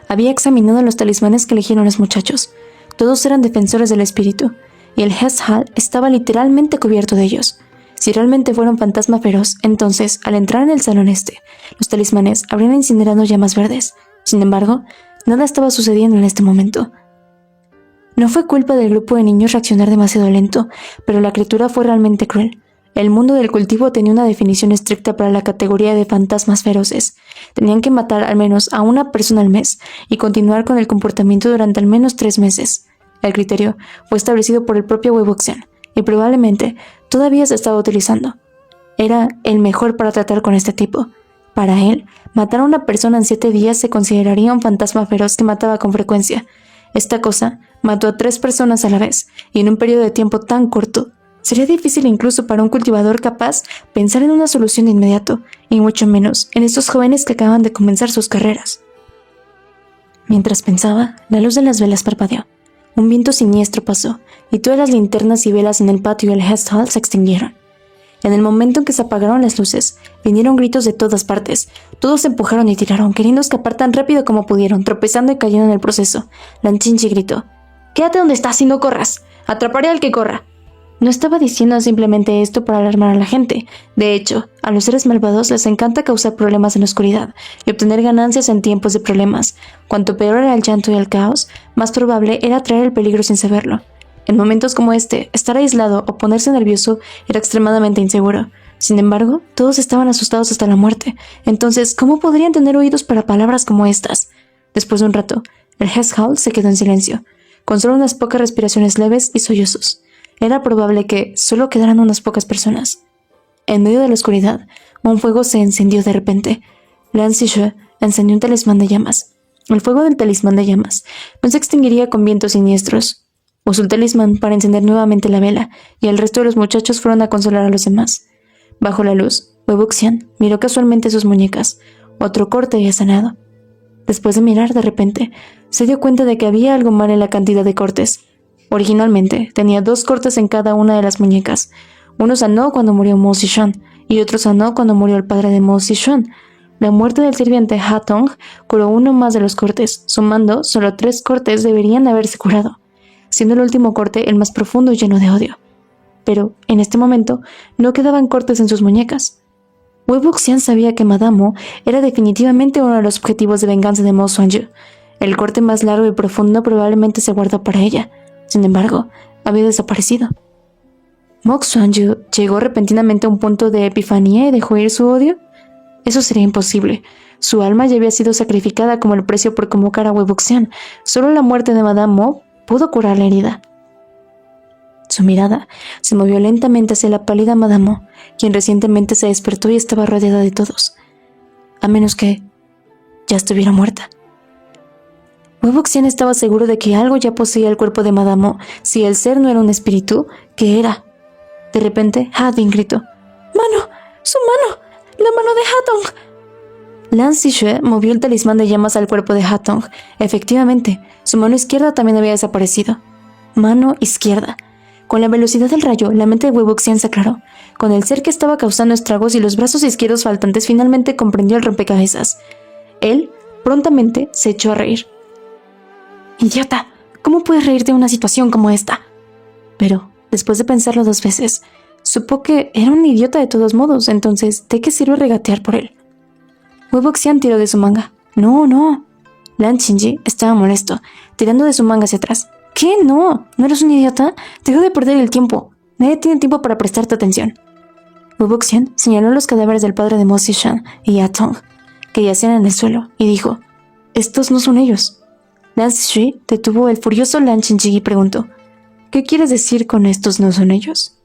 Había examinado los talismanes que eligieron los muchachos. Todos eran defensores del espíritu, y el Hest Hall estaba literalmente cubierto de ellos. Si realmente fuera un fantasma feroz, entonces, al entrar en el salón los talismanes habrían incinerado llamas verdes. Sin embargo, nada estaba sucediendo en este momento. No fue culpa del grupo de niños reaccionar demasiado lento, pero la criatura fue realmente cruel. El mundo del cultivo tenía una definición estricta para la categoría de fantasmas feroces. Tenían que matar al menos a una persona al mes y continuar con el comportamiento durante al menos 3 meses. El criterio fue establecido por el propio Wei Wuxian y probablemente todavía se estaba utilizando. Era el mejor para tratar con este tipo. Para él, matar a una persona en 7 días se consideraría un fantasma feroz que mataba con frecuencia. Esta cosa mató a 3 personas a la vez y en un periodo de tiempo tan corto. Sería difícil incluso para un cultivador capaz pensar en una solución de inmediato, y mucho menos en estos jóvenes que acaban de comenzar sus carreras. Mientras pensaba, la luz de las velas parpadeó. Un viento siniestro pasó, y todas las linternas y velas en el patio del Hest Hall se extinguieron. En el momento en que se apagaron las luces, vinieron gritos de todas partes. Todos se empujaron y tiraron, queriendo escapar tan rápido como pudieron, tropezando y cayendo en el proceso. Lan Qingji gritó: «¡Quédate donde estás y no corras! ¡Atraparé al que corra!». No estaba diciendo simplemente esto para alarmar a la gente. De hecho, a los seres malvados les encanta causar problemas en la oscuridad y obtener ganancias en tiempos de problemas. Cuanto peor era el llanto y el caos, más probable era traer el peligro sin saberlo. En momentos como este, estar aislado o ponerse nervioso era extremadamente inseguro. Sin embargo, todos estaban asustados hasta la muerte. Entonces, ¿cómo podrían tener oídos para palabras como estas? Después de un rato, el Hest Hall se quedó en silencio, con solo unas pocas respiraciones leves y sollozos. Era probable que solo quedaran unas pocas personas. En medio de la oscuridad, un fuego se encendió de repente. Lan Zixue encendió un talismán de llamas. El fuego del talismán de llamas no se extinguiría con vientos siniestros. Usó el talismán para encender nuevamente la vela, y el resto de los muchachos fueron a consolar a los demás. Bajo la luz, Wei Wuxian miró casualmente sus muñecas. Otro corte había sanado. Después de mirar, de repente, se dio cuenta de que había algo mal en la cantidad de cortes. Originalmente, tenía 2 cortes en cada una de las muñecas. Uno sanó cuando murió Mo Zixuan, y otro sanó cuando murió el padre de Mo Zixuan. La muerte del sirviente Hatong curó uno más de los cortes. Sumando, solo 3 cortes deberían haberse curado, siendo el último corte el más profundo y lleno de odio. Pero, en este momento, no quedaban cortes en sus muñecas. Wei Wuxian sabía que Madame Mo era definitivamente uno de los objetivos de venganza de Mo Xuanyu. El corte más largo y profundo probablemente se guardó para ella. Sin embargo, había desaparecido. ¿Mo Xuanyu llegó repentinamente a un punto de epifanía y dejó ir su odio? Eso sería imposible. Su alma ya había sido sacrificada como el precio por convocar a Wei Wuxian. Solo la muerte de Madame Mo pudo curar la herida. Su mirada se movió lentamente hacia la pálida Madame Mo, quien recientemente se despertó y estaba rodeada de todos. A menos que ya estuviera muerta. Wei Wuxian estaba seguro de que algo ya poseía el cuerpo de Madame Mo. Si el ser no era un espíritu, ¿qué era? De repente, Hadding gritó: «¡Mano! ¡Su mano! ¡La mano de Hatong!». Lan Zixue movió el talismán de llamas al cuerpo de Hatong. Efectivamente, su mano izquierda también había desaparecido. Mano izquierda. Con la velocidad del rayo, la mente de Wei Wuxian se aclaró. Con el ser que estaba causando estragos y los brazos izquierdos faltantes, finalmente comprendió el rompecabezas. Él prontamente se echó a reír. «Idiota, ¿cómo puedes reírte de una situación como esta?». Pero, después de pensarlo 2 veces, supo que era un idiota de todos modos. Entonces, ¿de qué sirve regatear por él? Wei Wuxian tiró de su manga. «No». Lan Qingji estaba molesto, tirando de su manga hacia atrás. «¿Qué? No eres un idiota. Deja de perder el tiempo. Nadie tiene tiempo para prestarte atención». Wei Wuxian señaló los cadáveres del padre de Mo Zixuan y Hatong, que yacían en el suelo, y dijo: «Estos no son ellos». Lan Zixue detuvo el furioso Lan Qingji y preguntó: «¿Qué quieres decir con estos no son ellos?».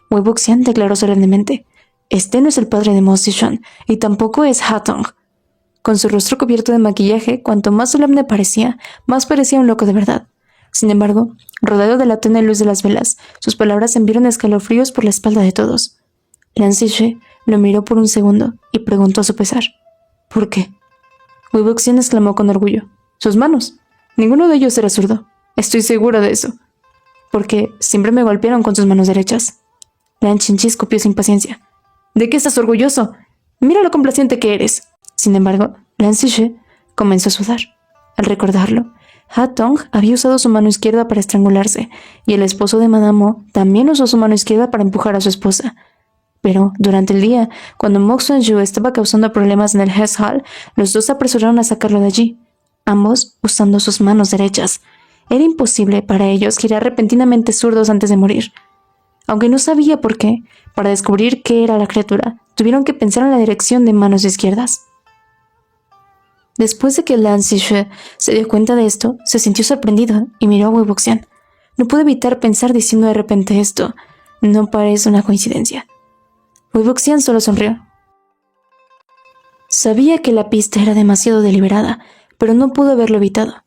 Wei Wuxian declaró solemnemente: «Este no es el padre de Mo Zixuan, y tampoco es Hatong». Con su rostro cubierto de maquillaje, cuanto más solemne parecía, más parecía un loco de verdad. Sin embargo, rodeado de la tenue luz de las velas, sus palabras enviaron escalofríos por la espalda de todos. Lan Zixue Lo miró por un segundo y preguntó a su pesar: ¿por qué? Wei Wuxian exclamó con orgullo: sus manos. Ninguno de ellos era zurdo. Estoy segura de eso. Porque siempre me golpearon con sus manos derechas. Lan Qingji escupió sin paciencia. ¿De qué estás orgulloso? Mira lo complaciente que eres. Sin embargo, Lan Zixue comenzó a sudar. Al recordarlo, Ha Tong había usado su mano izquierda para estrangularse, y el esposo de Madame Mo también usó su mano izquierda para empujar a su esposa. Pero, durante el día, cuando Mo Xuanzhu estaba causando problemas en el Hess Hall, los dos se apresuraron a sacarlo de allí, ambos usando sus manos derechas. Era imposible para ellos girar repentinamente zurdos antes de morir. Aunque no sabía por qué, para descubrir qué era la criatura, tuvieron que pensar en la dirección de manos izquierdas. Después de que Lan Zixue se dio cuenta de esto, se sintió sorprendido y miró a Wei Wuxian. No pudo evitar pensar diciendo de repente esto: no parece una coincidencia. Wei Wuxian solo sonrió. Sabía que la pista era demasiado deliberada, pero no pudo haberlo evitado.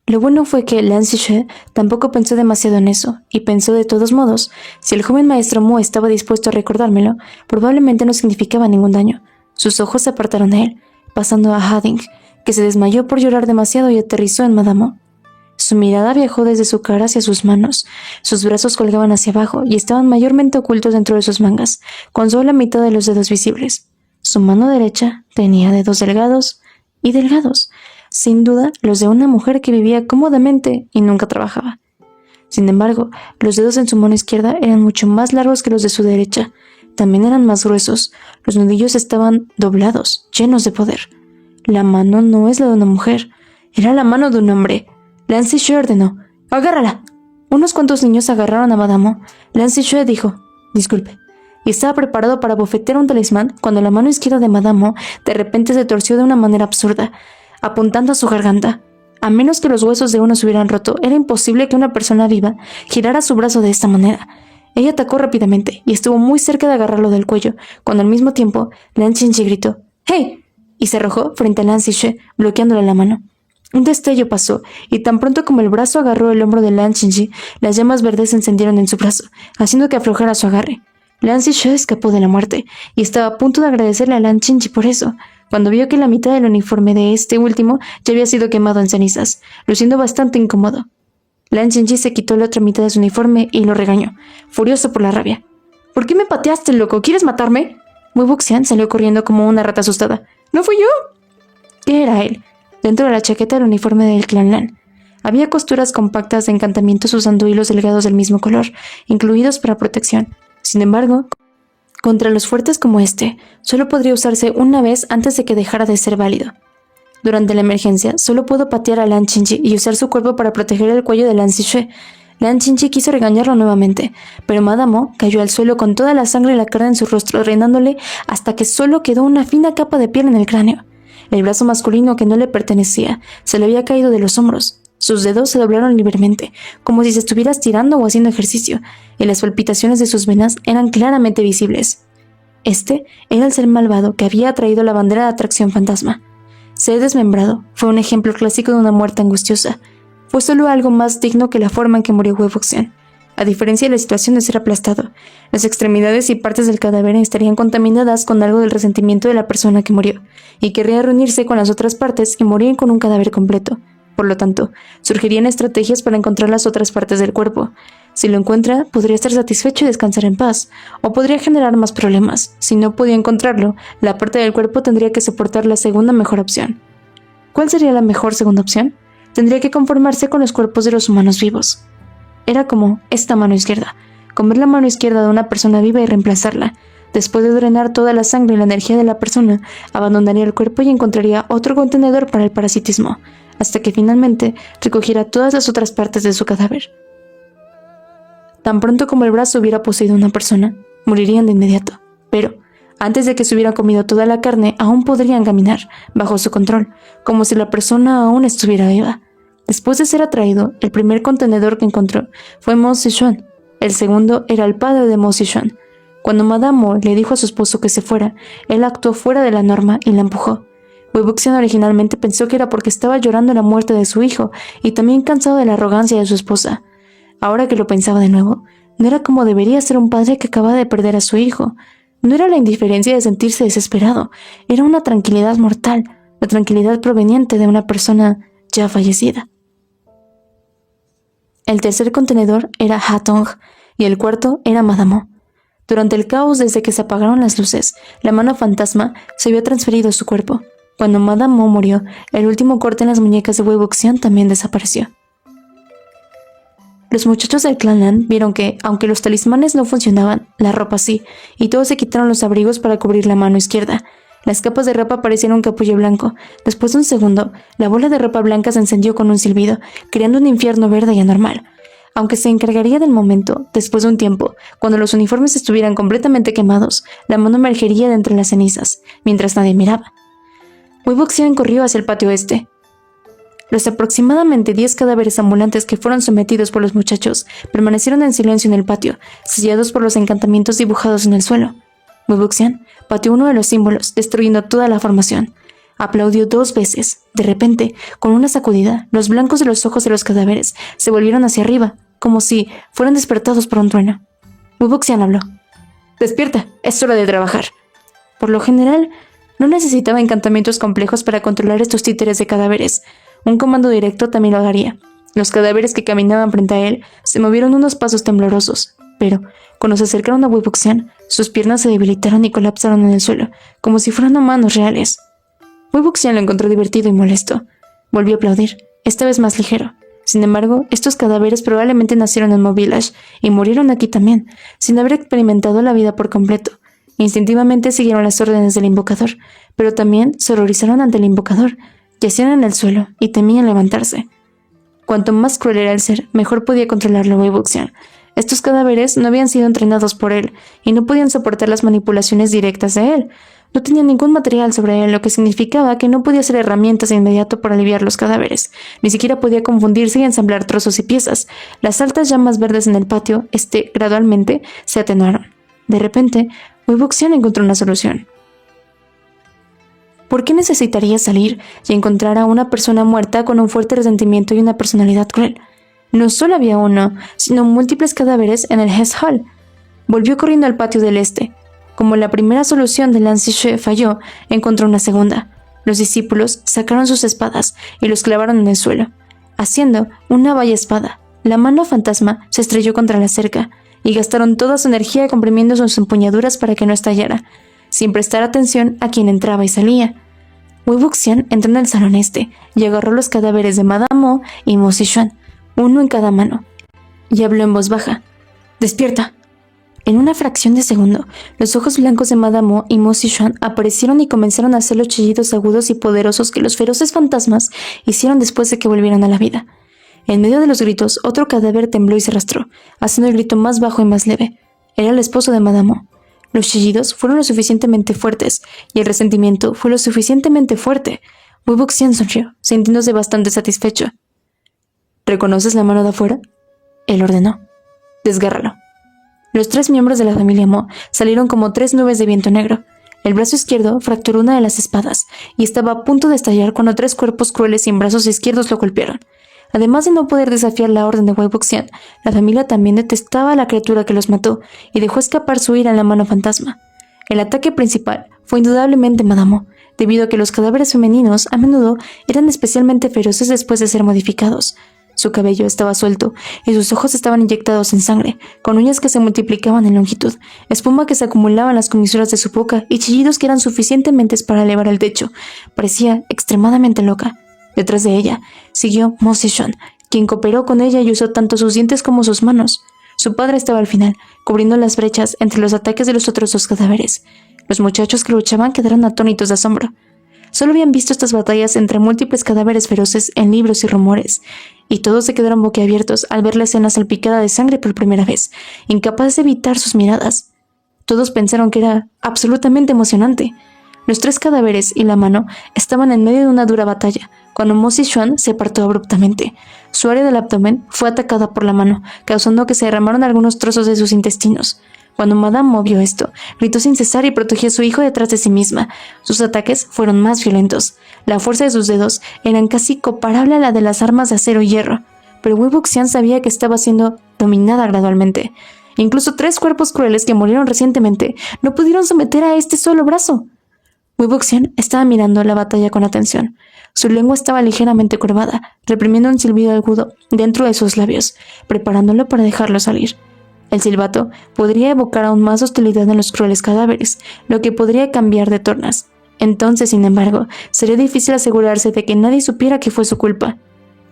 Lo bueno fue que Lan Zixue tampoco pensó demasiado en eso, y pensó de todos modos: si el joven maestro Mo estaba dispuesto a recordármelo, probablemente no significaba ningún daño. Sus ojos se apartaron de él, pasando a Hading, que se desmayó por llorar demasiado y aterrizó en Madame Mo. Su mirada viajó desde su cara hacia sus manos. Sus brazos colgaban hacia abajo y estaban mayormente ocultos dentro de sus mangas, con solo la mitad de los dedos visibles. Su mano derecha tenía dedos delgados y delgados, sin duda los de una mujer que vivía cómodamente y nunca trabajaba. Sin embargo, los dedos en su mano izquierda eran mucho más largos que los de su derecha. También eran más gruesos. Los nudillos estaban doblados, llenos de poder. La mano no es la de una mujer, era la mano de un hombre. Lan Zixue ordenó: ¡agárrala! Unos cuantos niños agarraron a Madame Mo. Lan Zixue dijo: disculpe, y estaba preparado para bofetear un talismán cuando la mano izquierda de Madame Mo de repente se torció de una manera absurda, apuntando a su garganta. A menos que los huesos de uno se hubieran roto, era imposible que una persona viva girara su brazo de esta manera. Ella atacó rápidamente y estuvo muy cerca de agarrarlo del cuello, cuando al mismo tiempo Lan Qingji gritó: ¡hey!, y se arrojó frente a Lan Zixue, bloqueándole la mano. Un destello pasó, y tan pronto como el brazo agarró el hombro de Lan Qingji, las llamas verdes se encendieron en su brazo, haciendo que aflojara su agarre. Lan Zixue escapó de la muerte, y estaba a punto de agradecerle a Lan Qingji por eso, cuando vio que la mitad del uniforme de este último ya había sido quemado en cenizas, luciendo bastante incómodo. Lan Qingji se quitó la otra mitad de su uniforme y lo regañó, furioso por la rabia. ¿Por qué me pateaste, loco? ¿Quieres matarme? Wei Wuxian salió corriendo como una rata asustada. ¿No fui yo? ¿Qué era él? Dentro de la chaqueta del uniforme del clan Lan. Había costuras compactas de encantamientos usando hilos delgados del mismo color, incluidos para protección. Sin embargo, contra los fuertes como este, solo podría usarse una vez antes de que dejara de ser válido. Durante la emergencia, solo pudo patear a Lan Qingji y usar su cuerpo para proteger el cuello de Lan Zixue. Lan Qingji quiso regañarlo nuevamente, pero Madame Mo cayó al suelo con toda la sangre y la carne en su rostro, reinándole hasta que solo quedó una fina capa de piel en el cráneo. El brazo masculino que no le pertenecía se le había caído de los hombros. Sus dedos se doblaron libremente, como si se estuviera estirando o haciendo ejercicio, y las palpitaciones de sus venas eran claramente visibles. Este era el ser malvado que había atraído la bandera de atracción fantasma. Ser desmembrado fue un ejemplo clásico de una muerte angustiosa. Fue solo algo más digno que la forma en que murió Wei Wuxian. A diferencia de la situación de ser aplastado, las extremidades y partes del cadáver estarían contaminadas con algo del resentimiento de la persona que murió, y querría reunirse con las otras partes y morir con un cadáver completo. Por lo tanto, surgirían estrategias para encontrar las otras partes del cuerpo. Si lo encuentra, podría estar satisfecho y descansar en paz, o podría generar más problemas. Si no podía encontrarlo, la parte del cuerpo tendría que soportar la segunda mejor opción. ¿Cuál sería la mejor segunda opción? Tendría que conformarse con los cuerpos de los humanos vivos. Era como esta mano izquierda, comer la mano izquierda de una persona viva y reemplazarla. Después de drenar toda la sangre y la energía de la persona, abandonaría el cuerpo y encontraría otro contenedor para el parasitismo, hasta que finalmente recogiera todas las otras partes de su cadáver. Tan pronto como el brazo hubiera poseído a una persona, morirían de inmediato. Pero, antes de que se hubiera comido toda la carne, aún podrían caminar, bajo su control, como si la persona aún estuviera viva. Después de ser atraído, el primer contenedor que encontró fue Mo Zixuan. El segundo era el padre de Mo Zixuan. Cuando Madame Mo le dijo a su esposo que se fuera, él actuó fuera de la norma y la empujó. Wei Wuxian originalmente pensó que era porque estaba llorando la muerte de su hijo y también cansado de la arrogancia de su esposa. Ahora que lo pensaba de nuevo, no era como debería ser un padre que acaba de perder a su hijo. No era la indiferencia de sentirse desesperado, era una tranquilidad mortal, la tranquilidad proveniente de una persona ya fallecida. El tercer contenedor era Hatong y el cuarto era Madame. Durante el caos, desde que se apagaron las luces, la mano fantasma se había transferido a su cuerpo. Cuando Madame murió, el último corte en las muñecas de Wei Wuxian también desapareció. Los muchachos del Clan Lan vieron que, aunque los talismanes no funcionaban, la ropa sí, y todos se quitaron los abrigos para cubrir la mano izquierda. Las capas de ropa parecían un capullo blanco. Después de un segundo, la bola de ropa blanca se encendió con un silbido, creando un infierno verde y anormal. Aunque se encargaría del momento, después de un tiempo, cuando los uniformes estuvieran completamente quemados, la mano emergería de entre las cenizas, mientras nadie miraba. Wei Wuxian corrió hacia el patio este. Los aproximadamente 10 cadáveres ambulantes que fueron sometidos por los muchachos permanecieron en silencio en el patio, sellados por los encantamientos dibujados en el suelo. Wei Wuxian pateó uno de los símbolos, destruyendo toda la formación. Aplaudió 2 veces. De repente, con una sacudida, los blancos de los ojos de los cadáveres se volvieron hacia arriba, como si fueran despertados por un trueno. Wei Wuxian habló. «Despierta, es hora de trabajar». Por lo general, no necesitaba encantamientos complejos para controlar estos títeres de cadáveres. Un comando directo también lo haría. Los cadáveres que caminaban frente a él se movieron unos pasos temblorosos, pero cuando se acercaron a Wei Wuxian, sus piernas se debilitaron y colapsaron en el suelo, como si fueran humanos reales. Wei Wuxian lo encontró divertido y molesto. Volvió a aplaudir, esta vez más ligero. Sin embargo, estos cadáveres probablemente nacieron en Mo Village y murieron aquí también, sin haber experimentado la vida por completo. Instintivamente siguieron las órdenes del invocador, pero también se horrorizaron ante el invocador. Yacían en el suelo y temían levantarse. Cuanto más cruel era el ser, mejor podía controlarlo Wei Wuxian. Estos cadáveres no habían sido entrenados por él y no podían soportar las manipulaciones directas de él. No tenían ningún material sobre él, lo que significaba que no podía ser herramientas de inmediato para aliviar los cadáveres. Ni siquiera podía confundirse y ensamblar trozos y piezas. Las altas llamas verdes en el patio, gradualmente, se atenuaron. De repente, Wei Wuxian encontró una solución. ¿Por qué necesitaría salir y encontrar a una persona muerta con un fuerte resentimiento y una personalidad cruel? No solo había uno, sino múltiples cadáveres en el Hess Hall. Volvió corriendo al patio del este. Como la primera solución de Lan Zixue falló, encontró una segunda. Los discípulos sacaron sus espadas y los clavaron en el suelo, haciendo una valla espada. La mano fantasma se estrelló contra la cerca y gastaron toda su energía comprimiendo sus empuñaduras para que no estallara, sin prestar atención a quien entraba y salía. Wei Wuxian entró en el salón este y agarró los cadáveres de Madame Mo y Mo Zixuan, uno en cada mano, y habló en voz baja. «Despierta». En una fracción de segundo, los ojos blancos de Madame Mo y Mo Zixuan aparecieron y comenzaron a hacer los chillidos agudos y poderosos que los feroces fantasmas hicieron después de que volvieran a la vida. En medio de los gritos, otro cadáver tembló y se arrastró, haciendo el grito más bajo y más leve. Era el esposo de Madame Mo. Los chillidos fueron lo suficientemente fuertes, y el resentimiento fue lo suficientemente fuerte. Wei Wuxian sonrió, sintiéndose bastante satisfecho. «¿Reconoces la mano de afuera?», él ordenó. «Desgárralo». Los 3 miembros de la familia Mo salieron como 3 nubes de viento negro. El brazo izquierdo fracturó una de las espadas, y estaba a punto de estallar cuando 3 cuerpos crueles sin brazos izquierdos lo golpearon. Además de no poder desafiar la orden de Wei Wuxian, la familia también detestaba a la criatura que los mató y dejó escapar su ira en la mano fantasma. El ataque principal fue indudablemente Madame Mo, debido a que los cadáveres femeninos a menudo eran especialmente feroces después de ser modificados. Su cabello estaba suelto y sus ojos estaban inyectados en sangre, con uñas que se multiplicaban en longitud, espuma que se acumulaba en las comisuras de su boca y chillidos que eran suficientemente para elevar el techo. Parecía extremadamente loca. Detrás de ella siguió Mo Zixuan, quien cooperó con ella y usó tanto sus dientes como sus manos. Su padre estaba al final, cubriendo las brechas entre los ataques de los otros 2 cadáveres. Los muchachos que luchaban quedaron atónitos de asombro. Solo habían visto estas batallas entre múltiples cadáveres feroces en libros y rumores, y todos se quedaron boquiabiertos al ver la escena salpicada de sangre por primera vez, incapaces de evitar sus miradas. Todos pensaron que era absolutamente emocionante. Los 3 cadáveres y la mano estaban en medio de una dura batalla, cuando Mo Zixuan se apartó abruptamente. Su área del abdomen fue atacada por la mano, causando que se derramaron algunos trozos de sus intestinos. Cuando Madame Mo vio esto, gritó sin cesar y protegió a su hijo detrás de sí misma. Sus ataques fueron más violentos. La fuerza de sus dedos era casi comparable a la de las armas de acero y hierro, pero Wei Wuxian sabía que estaba siendo dominada gradualmente. Incluso 3 cuerpos crueles que murieron recientemente no pudieron someter a este solo brazo. Wei Wuxian estaba mirando la batalla con atención. Su lengua estaba ligeramente curvada, reprimiendo un silbido agudo dentro de sus labios, preparándolo para dejarlo salir. El silbato podría evocar aún más hostilidad en los crueles cadáveres, lo que podría cambiar de tornas. Entonces, sin embargo, sería difícil asegurarse de que nadie supiera que fue su culpa.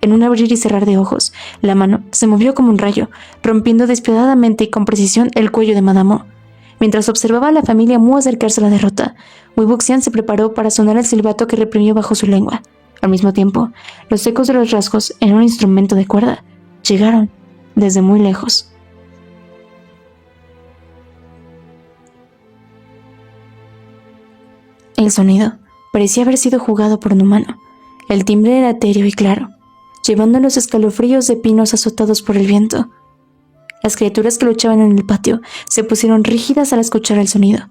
En un abrir y cerrar de ojos, la mano se movió como un rayo, rompiendo despiadadamente y con precisión el cuello de Madame Mo. Mientras observaba a la familia Mu acercarse a la derrota, Wei Wuxian se preparó para sonar el silbato que reprimió bajo su lengua. Al mismo tiempo, los ecos de los rasgos en un instrumento de cuerda llegaron desde muy lejos. El sonido parecía haber sido jugado por un humano. El timbre era etéreo y claro, llevando los escalofríos de pinos azotados por el viento. Las criaturas que luchaban en el patio se pusieron rígidas al escuchar el sonido.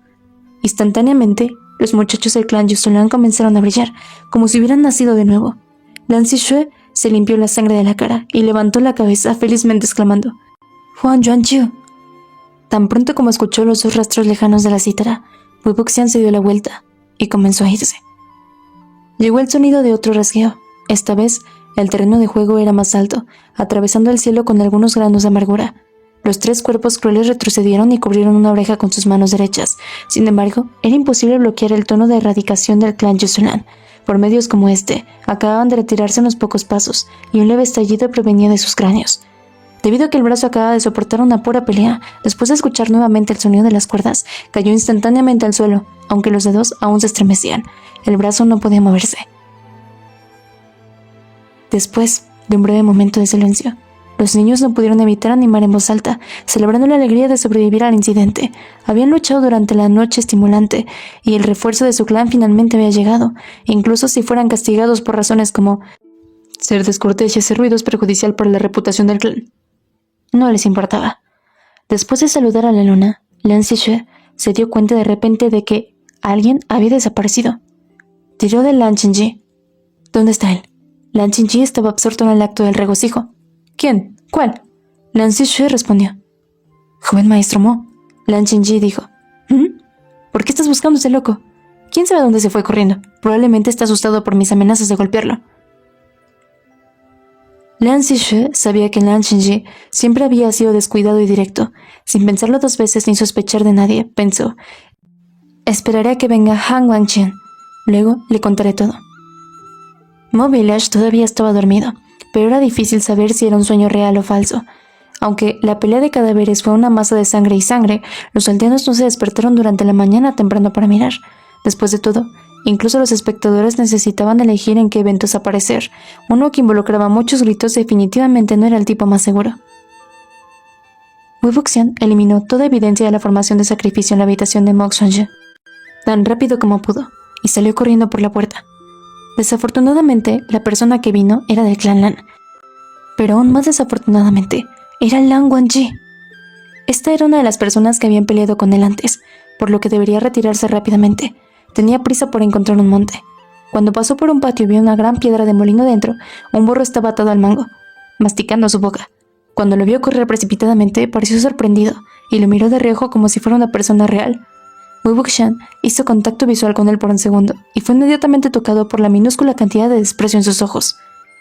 Instantáneamente, los muchachos del clan Yusulan comenzaron a brillar, como si hubieran nacido de nuevo. Lan Zixue se limpió la sangre de la cara y levantó la cabeza felizmente exclamando: «Huan Yuanqiu». Tan pronto como escuchó los 2 rastros lejanos de la cítara, Wei Wuxian se dio la vuelta y comenzó a irse. Llegó el sonido de otro rasgueo. Esta vez, el terreno de juego era más alto, atravesando el cielo con algunos granos de amargura. Los 3 cuerpos crueles retrocedieron y cubrieron una oreja con sus manos derechas. Sin embargo, era imposible bloquear el tono de erradicación del clan Yusulan. Por medios como este, acababan de retirarse unos pocos pasos, y un leve estallido provenía de sus cráneos. Debido a que el brazo acababa de soportar una pura pelea, después de escuchar nuevamente el sonido de las cuerdas, cayó instantáneamente al suelo, aunque los dedos aún se estremecían. El brazo no podía moverse. Después de un breve momento de silencio, los niños no pudieron evitar animar en voz alta, celebrando la alegría de sobrevivir al incidente. Habían luchado durante la noche estimulante, y el refuerzo de su clan finalmente había llegado, incluso si fueran castigados por razones como ser descortés y hacer ruidos perjudicial para la reputación del clan. No les importaba. Después de saludar a la luna, Lan Zixue se dio cuenta de repente de que alguien había desaparecido. Tiró de Lan Qingyi. ¿Dónde está él? Lan Qingyi estaba absorto en el acto del regocijo. ¿Quién? ¿Cuál? Lan Zixue respondió. Joven maestro Mo. Lan Qingyi dijo. ¿Por qué estás buscando a ese loco? ¿Quién sabe dónde se fue corriendo? Probablemente está asustado por mis amenazas de golpearlo. Lan Zixue sabía que Lan Qingyi siempre había sido descuidado y directo. Sin pensarlo 2 veces ni sospechar de nadie, pensó: esperaré a que venga Han Wangqian. Luego le contaré todo. Mo Village todavía estaba dormido, pero era difícil saber si era un sueño real o falso. Aunque la pelea de cadáveres fue una masa de sangre y sangre, los aldeanos no se despertaron durante la mañana temprano para mirar. Después de todo, incluso los espectadores necesitaban elegir en qué eventos aparecer. Uno que involucraba muchos gritos definitivamente no era el tipo más seguro. Wei Wuxian eliminó toda evidencia de la formación de sacrificio en la habitación de Mo Xuanzhi tan rápido como pudo, y salió corriendo por la puerta. Desafortunadamente, la persona que vino era del clan Lan, pero aún más desafortunadamente, era Lan Wangji. Esta era una de las personas que habían peleado con él antes, por lo que debería retirarse rápidamente. Tenía prisa por encontrar un monte. Cuando pasó por un patio y vio una gran piedra de molino dentro, un burro estaba atado al mango, masticando su boca. Cuando lo vio correr precipitadamente, pareció sorprendido, y lo miró de reojo como si fuera una persona real. Wei Wuxian hizo contacto visual con él por un segundo, y fue inmediatamente tocado por la minúscula cantidad de desprecio en sus ojos.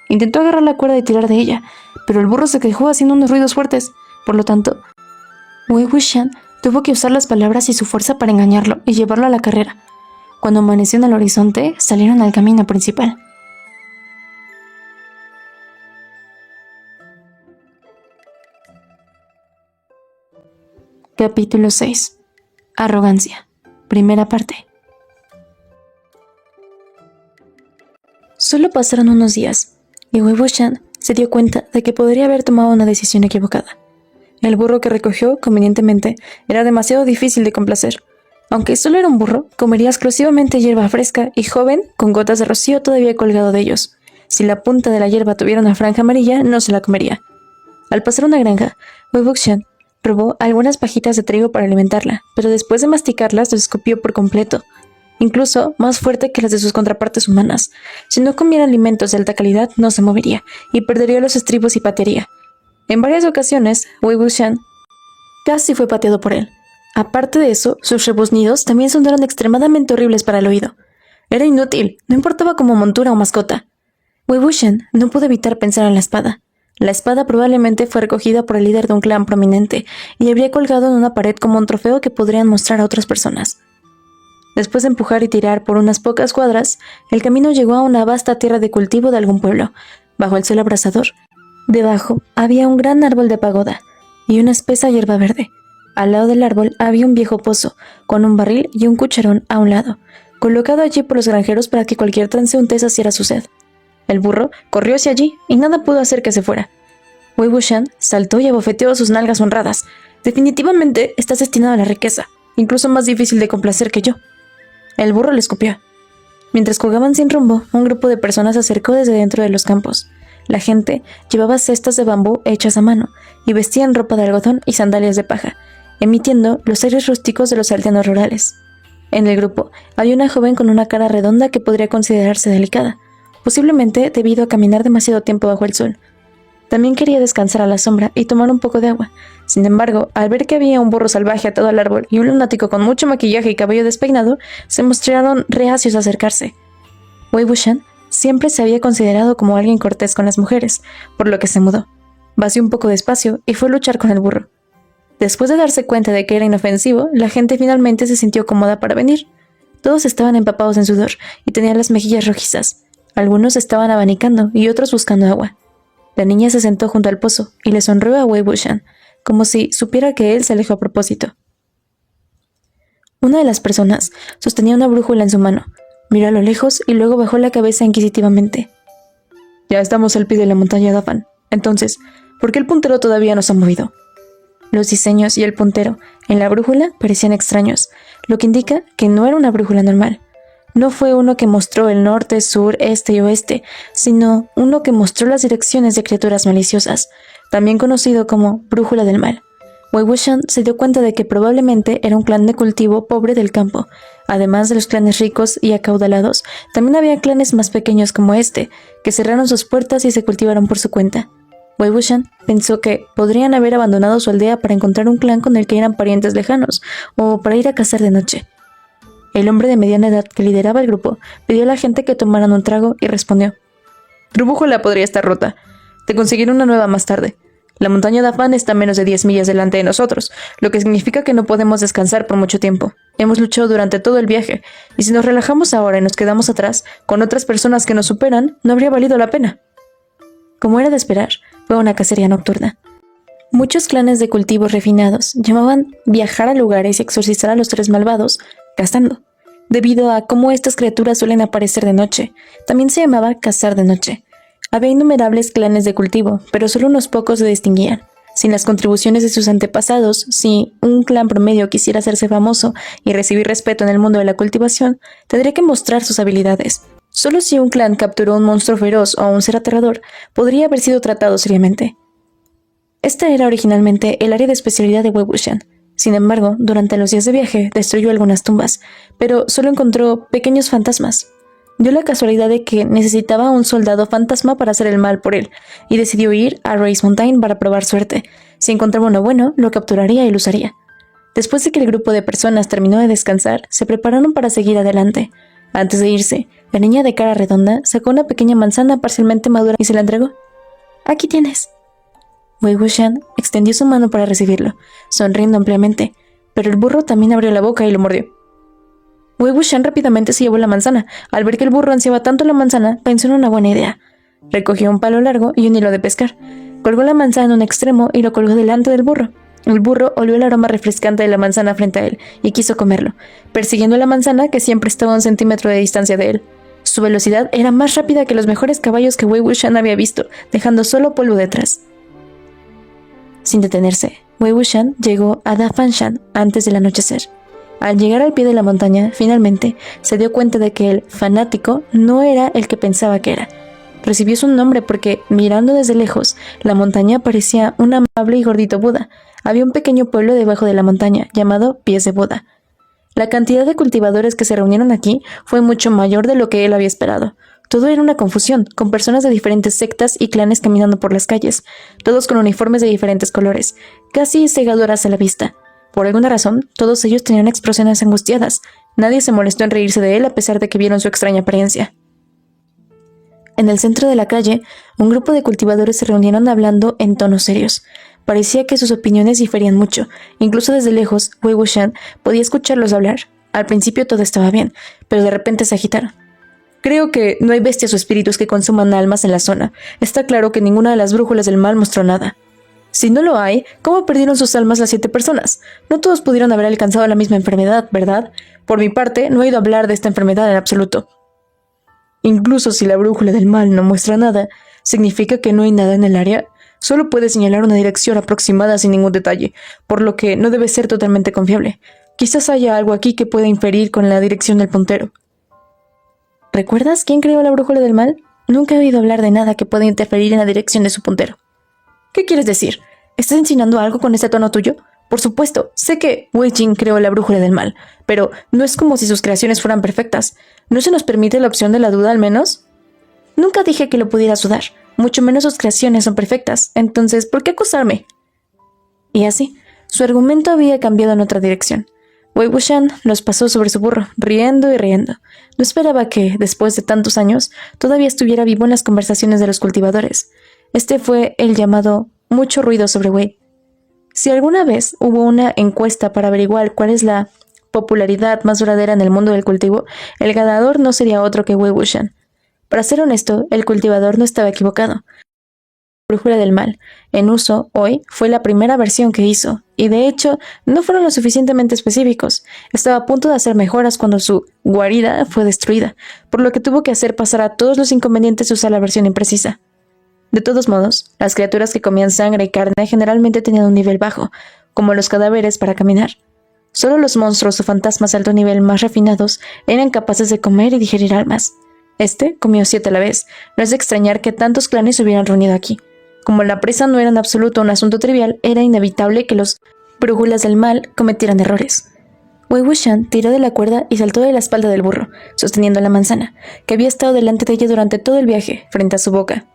Intentó agarrar la cuerda y tirar de ella, pero el burro se quejó haciendo unos ruidos fuertes. Por lo tanto, Wei Wuxian tuvo que usar las palabras y su fuerza para engañarlo y llevarlo a la carrera. Cuando amaneció en el horizonte, salieron al camino principal. Capítulo 6. Arrogancia. Primera parte. Solo pasaron unos días, y Wei Wuxian se dio cuenta de que podría haber tomado una decisión equivocada. El burro que recogió, convenientemente, era demasiado difícil de complacer. Aunque solo era un burro, comería exclusivamente hierba fresca y joven, con gotas de rocío todavía colgado de ellos. Si la punta de la hierba tuviera una franja amarilla, no se la comería. Al pasar una granja, Wei Wuxian robó algunas pajitas de trigo para alimentarla, pero después de masticarlas las escupió por completo, incluso más fuerte que las de sus contrapartes humanas. Si no comiera alimentos de alta calidad, no se movería, y perdería los estribos y patearía. En varias ocasiones, Wei Wuxian casi fue pateado por él. Aparte de eso, sus rebuznidos también sonaron extremadamente horribles para el oído. Era inútil, no importaba como montura o mascota. Wei Wuxian no pudo evitar pensar en la espada. La espada probablemente fue recogida por el líder de un clan prominente y habría colgado en una pared como un trofeo que podrían mostrar a otras personas. Después de empujar y tirar por unas pocas cuadras, el camino llegó a una vasta tierra de cultivo de algún pueblo, bajo el sol abrasador. Debajo había un gran árbol de pagoda y una espesa hierba verde. Al lado del árbol había un viejo pozo, con un barril y un cucharón a un lado, colocado allí por los granjeros para que cualquier transeúnte saciara su sed. El burro corrió hacia allí y nada pudo hacer que se fuera. Wei Wuxian saltó y abofeteó sus nalgas honradas. Definitivamente estás destinado a la riqueza, incluso más difícil de complacer que yo. El burro le escupió. Mientras jugaban sin rumbo, un grupo de personas se acercó desde dentro de los campos. La gente llevaba cestas de bambú hechas a mano y vestían ropa de algodón y sandalias de paja, emitiendo los aires rústicos de los aldeanos rurales. En el grupo había una joven con una cara redonda que podría considerarse delicada, posiblemente debido a caminar demasiado tiempo bajo el sol. También quería descansar a la sombra y tomar un poco de agua. Sin embargo, al ver que había un burro salvaje atado al árbol y un lunático con mucho maquillaje y cabello despeinado, se mostraron reacios a acercarse. Wei Wuxian siempre se había considerado como alguien cortés con las mujeres, por lo que se mudó. Vació un poco de espacio y fue a luchar con el burro. Después de darse cuenta de que era inofensivo, la gente finalmente se sintió cómoda para venir. Todos estaban empapados en sudor y tenían las mejillas rojizas. Algunos estaban abanicando y otros buscando agua. La niña se sentó junto al pozo y le sonrió a Wei Wuxian, como si supiera que él se alejó a propósito. Una de las personas sostenía una brújula en su mano. Miró a lo lejos y luego bajó la cabeza inquisitivamente. Ya estamos al pie de la montaña Dafan. Entonces, ¿por qué el puntero todavía no se ha movido? Los diseños y el puntero en la brújula parecían extraños, lo que indica que no era una brújula normal. No fue uno que mostró el norte, sur, este y oeste, sino uno que mostró las direcciones de criaturas maliciosas, también conocido como brújula del mal. Wei Wuxian se dio cuenta de que probablemente era un clan de cultivo pobre del campo. Además de los clanes ricos y acaudalados, también había clanes más pequeños como este, que cerraron sus puertas y se cultivaron por su cuenta. Wei Wuxian pensó que podrían haber abandonado su aldea para encontrar un clan con el que eran parientes lejanos, o para ir a cazar de noche. El hombre de mediana edad que lideraba el grupo pidió a la gente que tomaran un trago y respondió: Tu brújula podría estar rota. Te conseguiré una nueva más tarde. La montaña Dafan está a menos de 10 millas delante de nosotros, lo que significa que no podemos descansar por mucho tiempo. Hemos luchado durante todo el viaje, y si nos relajamos ahora y nos quedamos atrás, con otras personas que nos superan, no habría valido la pena. Como era de esperar, fue una cacería nocturna. Muchos clanes de cultivos refinados llamaban viajar a lugares y exorcizar a los tres malvados, cazando. Debido a cómo estas criaturas suelen aparecer de noche, también se llamaba cazar de noche. Había innumerables clanes de cultivo, pero solo unos pocos se distinguían. Sin las contribuciones de sus antepasados, si un clan promedio quisiera hacerse famoso y recibir respeto en el mundo de la cultivación, tendría que mostrar sus habilidades. Solo si un clan capturó un monstruo feroz o un ser aterrador, podría haber sido tratado seriamente. Esta era originalmente el área de especialidad de Wei Wuxian. Sin embargo, durante los días de viaje destruyó algunas tumbas, pero solo encontró pequeños fantasmas. Dio la casualidad de que necesitaba un soldado fantasma para hacer el mal por él, y decidió ir a Race Mountain para probar suerte. Si encontraba uno bueno, lo capturaría y lo usaría. Después de que el grupo de personas terminó de descansar, se prepararon para seguir adelante. Antes de irse, la niña de cara redonda sacó una pequeña manzana parcialmente madura y se la entregó. «Aquí tienes». Wei Wuxian extendió su mano para recibirlo, sonriendo ampliamente, pero el burro también abrió la boca y lo mordió. Wei Wuxian rápidamente se llevó la manzana. Al ver que el burro ansiaba tanto la manzana, pensó en una buena idea. Recogió un palo largo y un hilo de pescar. Colgó la manzana en un extremo y lo colgó delante del burro. El burro olió el aroma refrescante de la manzana frente a él y quiso comerlo, persiguiendo la manzana que siempre estaba a 1 centímetro de distancia de él. Su velocidad era más rápida que los mejores caballos que Wei Wuxian había visto, dejando solo polvo detrás. Sin detenerse, Wei Wuxian llegó a Dafanshan antes del anochecer. Al llegar al pie de la montaña, finalmente, se dio cuenta de que el fanático no era el que pensaba que era. Recibió su nombre porque, mirando desde lejos, la montaña parecía un amable y gordito Buda. Había un pequeño pueblo debajo de la montaña, llamado Pies de Buda. La cantidad de cultivadores que se reunieron aquí fue mucho mayor de lo que él había esperado. Todo era una confusión, con personas de diferentes sectas y clanes caminando por las calles, todos con uniformes de diferentes colores, casi cegadoras a la vista. Por alguna razón, todos ellos tenían expresiones angustiadas. Nadie se molestó en reírse de él a pesar de que vieron su extraña apariencia. En el centro de la calle, un grupo de cultivadores se reunieron hablando en tonos serios. Parecía que sus opiniones diferían mucho. Incluso desde lejos, Wei Wuxian podía escucharlos hablar. Al principio todo estaba bien, pero de repente se agitaron. Creo que no hay bestias o espíritus que consuman almas en la zona. Está claro que ninguna de las brújulas del mal mostró nada. Si no lo hay, ¿cómo perdieron sus almas las 7 personas? No todos pudieron haber alcanzado la misma enfermedad, ¿verdad? Por mi parte, no he oído hablar de esta enfermedad en absoluto. Incluso si la brújula del mal no muestra nada, ¿significa que no hay nada en el área? Solo puede señalar una dirección aproximada sin ningún detalle, por lo que no debe ser totalmente confiable. Quizás haya algo aquí que pueda inferir con la dirección del puntero. ¿Recuerdas quién creó la brújula del mal? Nunca he oído hablar de nada que pueda interferir en la dirección de su puntero. ¿Qué quieres decir? ¿Estás insinuando algo con ese tono tuyo? Por supuesto, sé que Wei Jing creó la brújula del mal, pero no es como si sus creaciones fueran perfectas. ¿No se nos permite la opción de la duda al menos? Nunca dije que lo pudieras dudar, mucho menos sus creaciones son perfectas, entonces, ¿por qué acusarme? Y así, su argumento había cambiado en otra dirección. Wei Wuxian los pasó sobre su burro, riendo y riendo. No esperaba que, después de tantos años, todavía estuviera vivo en las conversaciones de los cultivadores. Este fue el llamado mucho ruido sobre Wei. Si alguna vez hubo una encuesta para averiguar cuál es la popularidad más duradera en el mundo del cultivo, el ganador no sería otro que Wei Wuxian. Para ser honesto, el cultivador no estaba equivocado. La brújula del mal, en uso hoy, fue la primera versión que hizo, y de hecho, no fueron lo suficientemente específicos. Estaba a punto de hacer mejoras cuando su guarida fue destruida, por lo que tuvo que hacer pasar a todos los inconvenientes de usar la versión imprecisa. De todos modos, las criaturas que comían sangre y carne generalmente tenían un nivel bajo, como los cadáveres para caminar. Solo los monstruos o fantasmas de alto nivel más refinados eran capaces de comer y digerir almas. Este comió 7 a la vez. No es de extrañar que tantos clanes se hubieran reunido aquí. Como la presa no era en absoluto un asunto trivial, era inevitable que los brújulas del mal cometieran errores. Wei Wuxian tiró de la cuerda y saltó de la espalda del burro, sosteniendo la manzana, que había estado delante de ella durante todo el viaje, frente a su boca.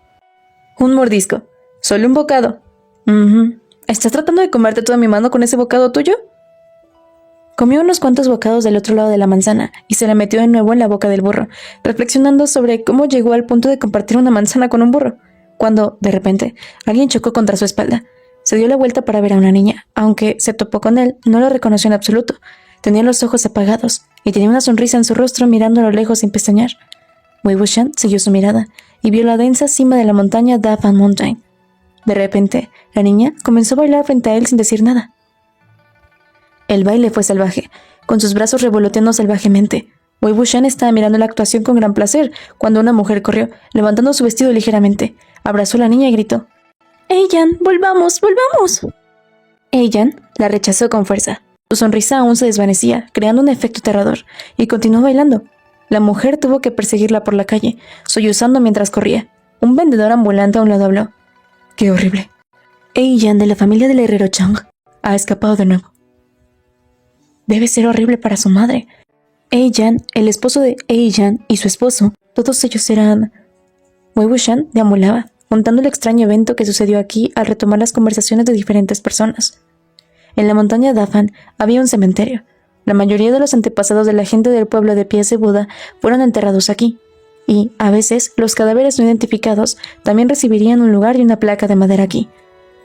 Un mordisco. Solo un bocado. ¿Estás tratando de comerte toda mi mano con ese bocado tuyo? Comió unos cuantos bocados del otro lado de la manzana y se la metió de nuevo en la boca del burro, reflexionando sobre cómo llegó al punto de compartir una manzana con un burro, cuando, de repente, alguien chocó contra su espalda. Se dio la vuelta para ver a una niña. Aunque se topó con él, no lo reconoció en absoluto. Tenía los ojos apagados y tenía una sonrisa en su rostro mirando a lo lejos sin pestañear. Wei Wuxian siguió su mirada y vio la densa cima de la montaña Dafan Mountain. De repente, la niña comenzó a bailar frente a él sin decir nada. El baile fue salvaje, con sus brazos revoloteando salvajemente. Wei Wuxian estaba mirando la actuación con gran placer cuando una mujer corrió, levantando su vestido ligeramente. Abrazó a la niña y gritó: «Eiyan, volvamos, volvamos». Eiyan la rechazó con fuerza. Su sonrisa aún se desvanecía, creando un efecto aterrador, y continuó bailando. La mujer tuvo que perseguirla por la calle, sollozando mientras corría. Un vendedor ambulante a un lado habló: «¡Qué horrible! Eiyan, de la familia del herrero Chang, ha escapado de nuevo. Debe ser horrible para su madre». Eiyan, el esposo de Eiyan y su esposo, todos ellos eran... Wei Wuxian deambulaba, contando el extraño evento que sucedió aquí al retomar las conversaciones de diferentes personas. En la montaña Dafan había un cementerio. La mayoría de los antepasados de la gente del pueblo de pies de Buda fueron enterrados aquí, y, a veces, los cadáveres no identificados también recibirían un lugar y una placa de madera aquí.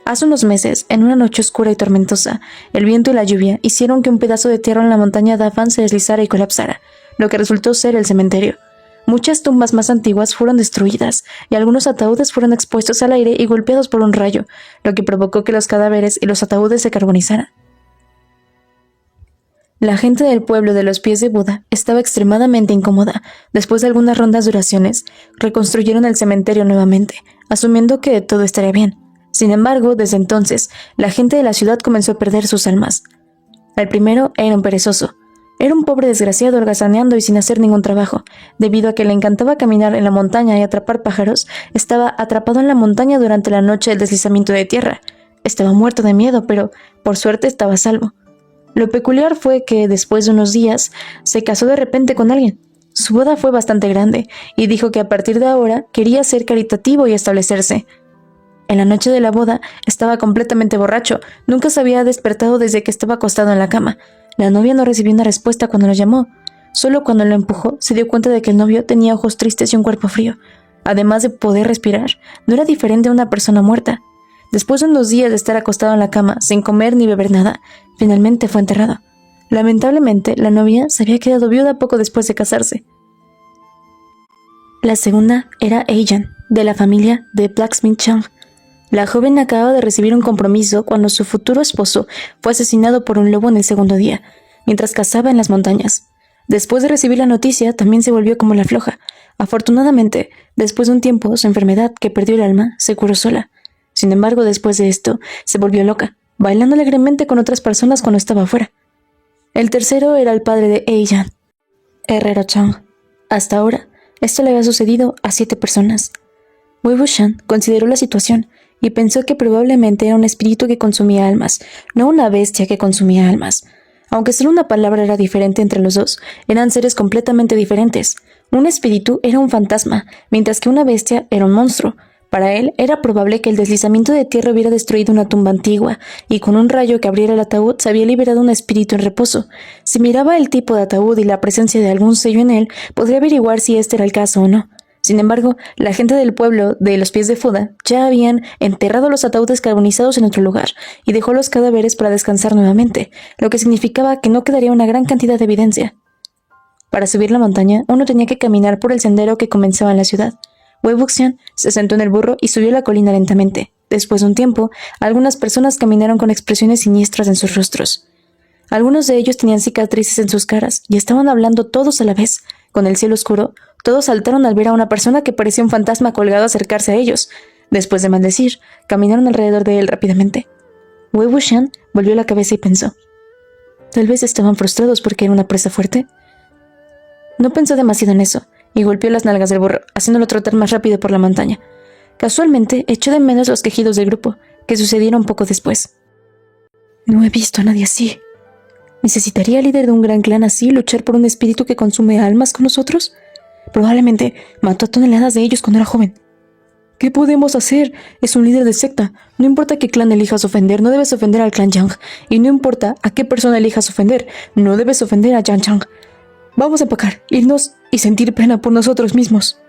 Hace unos meses, en una noche oscura y tormentosa, el viento y la lluvia hicieron que un pedazo de tierra en la montaña Dafan se deslizara y colapsara, lo que resultó ser el cementerio. Muchas tumbas más antiguas fueron destruidas, y algunos ataúdes fueron expuestos al aire y golpeados por un rayo, lo que provocó que los cadáveres y los ataúdes se carbonizaran. La gente del pueblo de los pies de Buda estaba extremadamente incómoda. Después de algunas rondas de oraciones, reconstruyeron el cementerio nuevamente, asumiendo que todo estaría bien. Sin embargo, desde entonces, la gente de la ciudad comenzó a perder sus almas. El primero era un perezoso. Era un pobre desgraciado holgazaneando y sin hacer ningún trabajo. Debido a que le encantaba caminar en la montaña y atrapar pájaros, estaba atrapado en la montaña durante la noche del deslizamiento de tierra. Estaba muerto de miedo, pero por suerte estaba a salvo. Lo peculiar fue que, después de unos días, se casó de repente con alguien. Su boda fue bastante grande y dijo que a partir de ahora quería ser caritativo y establecerse. En la noche de la boda estaba completamente borracho, nunca se había despertado desde que estaba acostado en la cama. La novia no recibió una respuesta cuando lo llamó. Solo cuando lo empujó se dio cuenta de que el novio tenía ojos tristes y un cuerpo frío. Además de poder respirar, no era diferente a una persona muerta. Después de unos días de estar acostado en la cama, sin comer ni beber nada, finalmente fue enterrado. Lamentablemente, la novia se había quedado viuda poco después de casarse. La segunda era Ayan, de la familia de Blacksmith Chang. La joven acababa de recibir un compromiso cuando su futuro esposo fue asesinado por un lobo en el segundo día, mientras cazaba en las montañas. Después de recibir la noticia, también se volvió como la floja. Afortunadamente, después de un tiempo, su enfermedad, que perdió el alma, se curó sola. Sin embargo, después de esto, se volvió loca, bailando alegremente con otras personas cuando estaba afuera. El tercero era el padre de Ayan, Herrero Chang. Hasta ahora, esto le había sucedido a 7 personas. Wei Wuxian consideró la situación y pensó que probablemente era un espíritu que consumía almas, no una bestia que consumía almas. Aunque solo una palabra era diferente entre los dos, eran seres completamente diferentes. Un espíritu era un fantasma, mientras que una bestia era un monstruo. Para él, era probable que el deslizamiento de tierra hubiera destruido una tumba antigua, y con un rayo que abriera el ataúd se había liberado un espíritu en reposo. Si miraba el tipo de ataúd y la presencia de algún sello en él, podría averiguar si este era el caso o no. Sin embargo, la gente del pueblo de los pies de Fuda ya habían enterrado los ataúdes carbonizados en otro lugar y dejó los cadáveres para descansar nuevamente, lo que significaba que no quedaría una gran cantidad de evidencia. Para subir la montaña, uno tenía que caminar por el sendero que comenzaba en la ciudad. Wei Wuxian se sentó en el burro y subió la colina lentamente. Después de un tiempo, algunas personas caminaron con expresiones siniestras en sus rostros. Algunos de ellos tenían cicatrices en sus caras y estaban hablando todos a la vez. Con el cielo oscuro, todos saltaron al ver a una persona que parecía un fantasma colgado acercarse a ellos. Después de maldecir, caminaron alrededor de él rápidamente. Wei Wuxian volvió la cabeza y pensó. Tal vez estaban frustrados porque era una presa fuerte. No pensó demasiado en eso, y golpeó las nalgas del burro, haciéndolo trotar más rápido por la montaña. Casualmente, echó de menos los quejidos del grupo, que sucedieron poco después. No he visto a nadie así. ¿Necesitaría el líder de un gran clan así luchar por un espíritu que consume almas con nosotros? Probablemente mató a toneladas de ellos cuando era joven. ¿Qué podemos hacer? Es un líder de secta. No importa qué clan elijas ofender, no debes ofender al clan Yang. Y no importa a qué persona elijas ofender, no debes ofender a Yang Chang. Vamos a empacar, irnos y sentir pena por nosotros mismos.